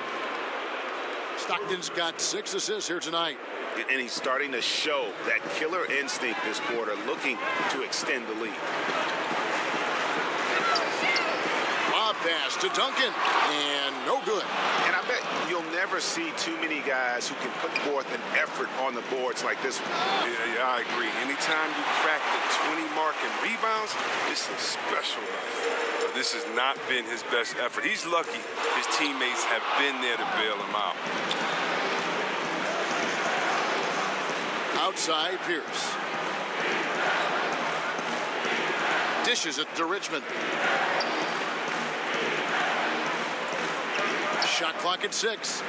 Speaker 4: Stockton's got 6 assists here tonight.
Speaker 5: And he's starting to show that killer instinct this quarter, looking to extend the lead.
Speaker 4: Lob pass to Duncan. And no good.
Speaker 5: And I bet you'll never see too many guys who can put forth an effort on the boards like this one.
Speaker 7: Yeah, I agree. Anytime you crack the 20 mark in rebounds, it's a special night. But this has not been his best effort. He's lucky his teammates have been there to bail him out.
Speaker 4: Outside, Pierce. Dishes it to Richmond. Shot clock at 6.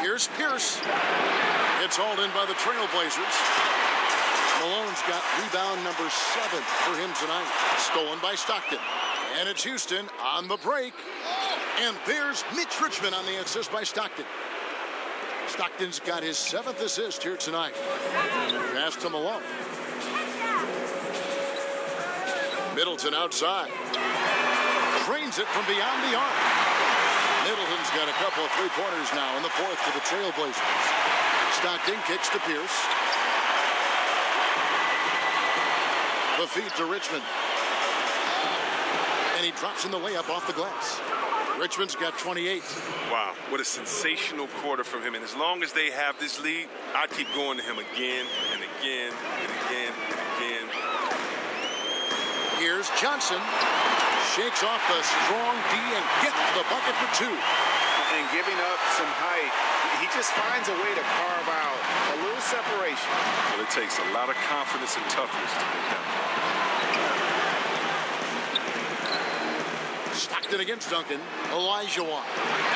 Speaker 4: Here's Pierce. It's hauled in by the Trailblazers. Malone's got rebound number 7 for him tonight. Stolen by Stockton. And it's Houston on the break. And there's Mitch Richmond on the assist by Stockton. Stockton's got his 7th assist here tonight. Pass to Malone. Middleton outside. Drains it from beyond the arc. Middleton's got a couple of three-pointers now in the 4th for the Trailblazers. Stockton kicks to Pierce. The feed to Richmond. And he drops in the layup off the glass. Richmond's got 28.
Speaker 7: Wow, what a sensational quarter from him. And as long as they have this lead, I'd keep going to him again and again and again and again.
Speaker 4: Here's Johnson. Shakes off the strong D and gets the bucket for 2.
Speaker 5: And giving up some height, he just finds a way to carve out a little separation.
Speaker 7: Well, it takes a lot of confidence and toughness to make that.
Speaker 4: Stockton against Duncan. Olajuwon.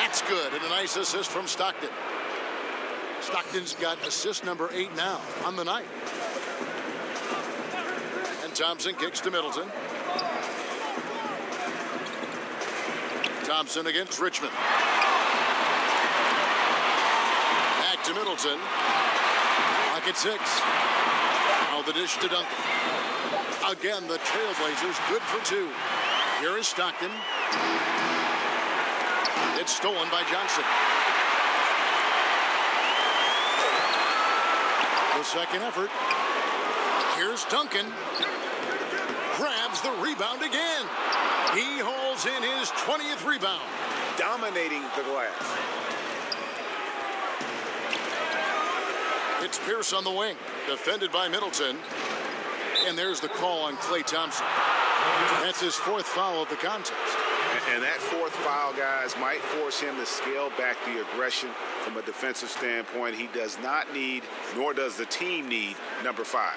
Speaker 4: That's good. And a nice assist from Stockton. Stockton's got assist number 8 now on the night. And Thompson kicks to Middleton. Thompson against Richmond. Back to Middleton. Clock at 6. Now the dish to Duncan. Again, the Trailblazers good for two. Here is Stockton. It's stolen by Johnson. The second effort. Here's Duncan. Grabs the rebound again. He holds in his 20th rebound.
Speaker 5: Dominating the glass.
Speaker 4: It's Pierce on the wing, defended by Middleton. And there's the call on Klay Thompson. That's his fourth foul of the contest.
Speaker 5: And that fourth foul, guys, might force him to scale back the aggression from a defensive standpoint. He does not need, nor does the team need, number 5.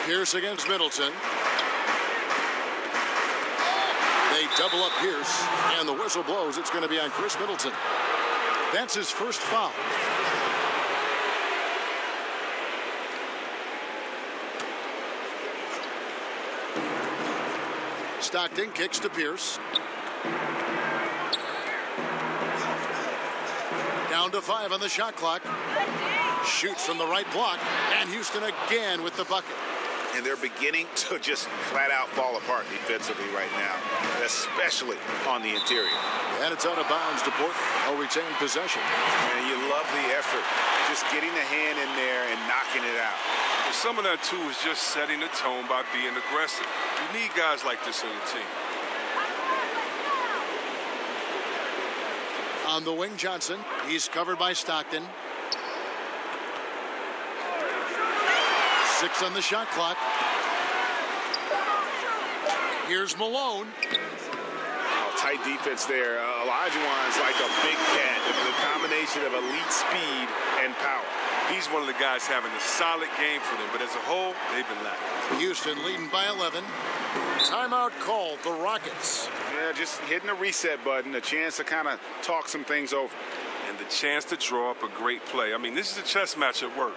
Speaker 4: Pierce against Middleton. They double up Pierce, and the whistle blows. It's going to be on Chris Middleton. That's his first foul. Stockton kicks to Pierce. Down to 5 on the shot clock. Shoots from the right block, and Houston again with the bucket.
Speaker 5: And they're beginning to just flat out fall apart defensively right now, especially on the interior.
Speaker 4: And it's out of bounds to Portland. They'll retain possession.
Speaker 5: And you love the effort, just getting the hand in there and knocking it out.
Speaker 7: But some of that, too, is just setting the tone by being aggressive. You need guys like this on your team.
Speaker 4: On the wing, Johnson. He's covered by Stockton. 6 on the shot clock. Here's Malone.
Speaker 5: Tight defense there. Olajuwon's like a big cat. The combination of elite speed and power.
Speaker 7: He's one of the guys having a solid game for them, but as a whole, they've been lacking.
Speaker 4: Houston leading by 11. Timeout called, the Rockets.
Speaker 5: Yeah, just hitting the reset button, a chance to kind of talk some things over.
Speaker 7: And the chance to draw up a great play. I mean, this is a chess match at work.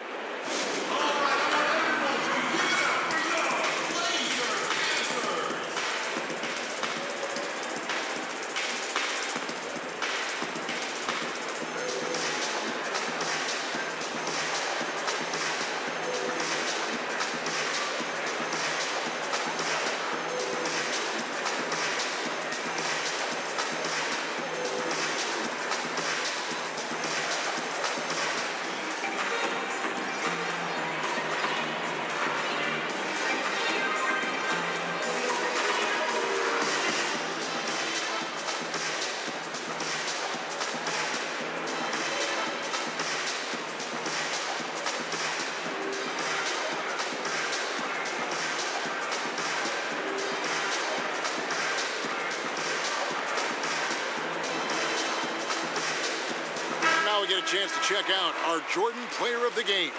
Speaker 4: We get a chance to check out our Jordan Player of the Game.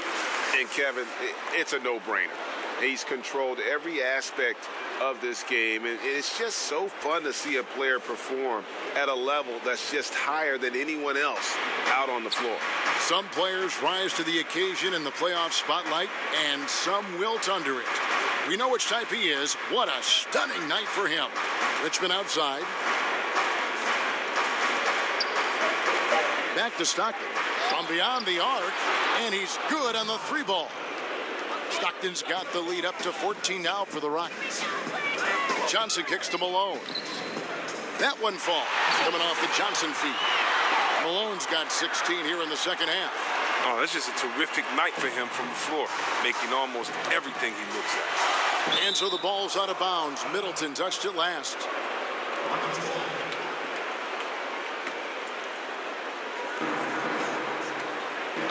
Speaker 5: And Kevin, it's a no-brainer. He's controlled every aspect of this game, and it's just so fun to see a player perform at a level that's just higher than anyone else out on the floor.
Speaker 4: Some players rise to the occasion in the playoff spotlight, and some wilt under it. We know which type he is. What a stunning night for him. Richmond outside. Back to Stockton from beyond the arc, and he's good on the 3-ball. Stockton's got the lead up to 14 now for the Rockets. Johnson kicks to Malone. That one falls, coming off the Johnson feet. Malone's got 16 here in the second half.
Speaker 7: Oh, that's just a terrific night for him from the floor, making almost everything he looks at.
Speaker 4: And so the ball's out of bounds. Middleton touched it last.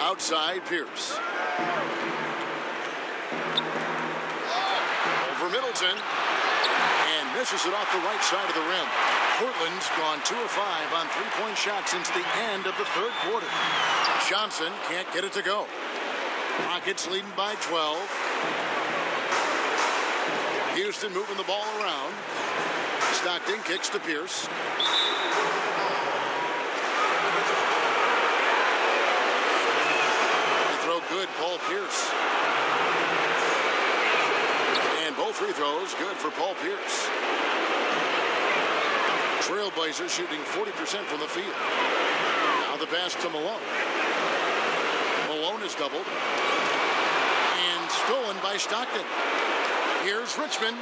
Speaker 4: Outside, Pierce. Over Middleton. And misses it off the right side of the rim. Portland's gone 2 of 5 on three-point shots since the end of the third quarter. Johnson can't get it to go. Rockets leading by 12. Houston moving the ball around. Stockton kicks to Pierce. Good, Paul Pierce. And both free throws good for Paul Pierce. Trailblazers shooting 40% from the field. Now the pass to Malone. Malone Malone is doubled. And stolen by Stockton. Here's Richmond.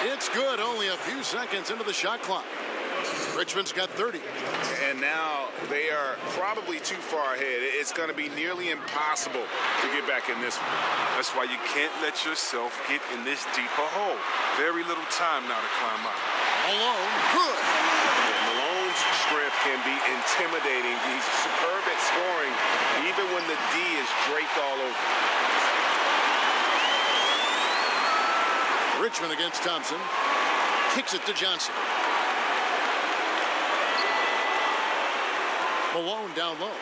Speaker 4: It's good, only a few seconds into the shot clock. Richmond's got 30.
Speaker 5: And now they are probably too far ahead. It's going to be nearly impossible to get back in this one.
Speaker 7: That's why you can't let yourself get in this deeper hole. Very little time now to climb out.
Speaker 4: Malone, good.
Speaker 5: Yeah, Malone's strength can be intimidating. He's superb at scoring, even when the D is draped all over.
Speaker 4: Richmond against Thompson. Kicks it to Johnson. Malone down low.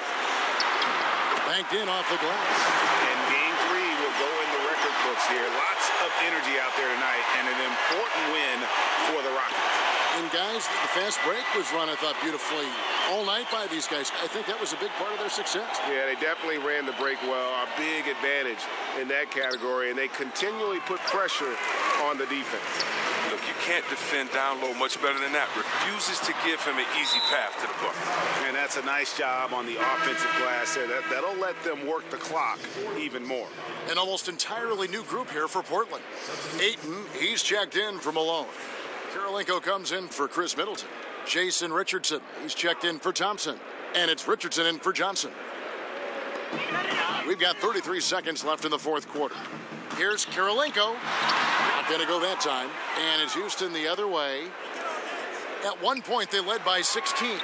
Speaker 4: Banked in off the glass.
Speaker 5: And game 3 will go in the record books here. Lots of energy out there tonight, and an important win for the Rockets.
Speaker 4: And guys, the fast break was run, I thought, beautifully all night by these guys. I think that was a big part of their success.
Speaker 5: Yeah, they definitely ran the break well. A big advantage in that category, and they continually put pressure on the defense.
Speaker 7: Look, you can't defend down low much better than that. Refuses to give him an easy path to the bucket.
Speaker 5: And that's a nice job on the offensive glass there. That'll let them work the clock even more.
Speaker 4: An almost entirely new group here for Portland. Ayton, he's checked in for Malone. Karolinko comes in for Chris Middleton. Jason Richardson, he's checked in for Thompson. And it's Richardson in for Johnson. We've got 33 seconds left in the fourth quarter. Here's Karolinko. Not going to go that time. And it's Houston the other way. At one point, they led by 16.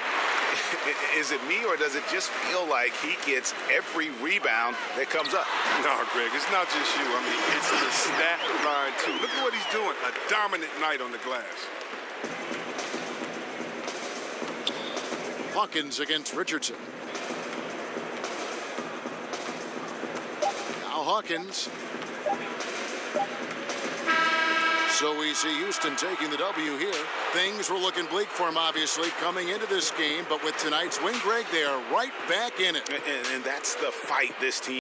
Speaker 5: Is it me, or does it just feel like he gets every rebound that comes up?
Speaker 7: No, Greg, it's not just you. I mean, it's the stat line, too. Look at what he's doing. A dominant night on the glass.
Speaker 4: Hawkins against Richardson. Now Hawkins. So we see Houston taking the W here. Things were looking bleak for him, obviously, coming into this game. But with tonight's win, Greg, they are right back in it.
Speaker 5: And that's the fight this team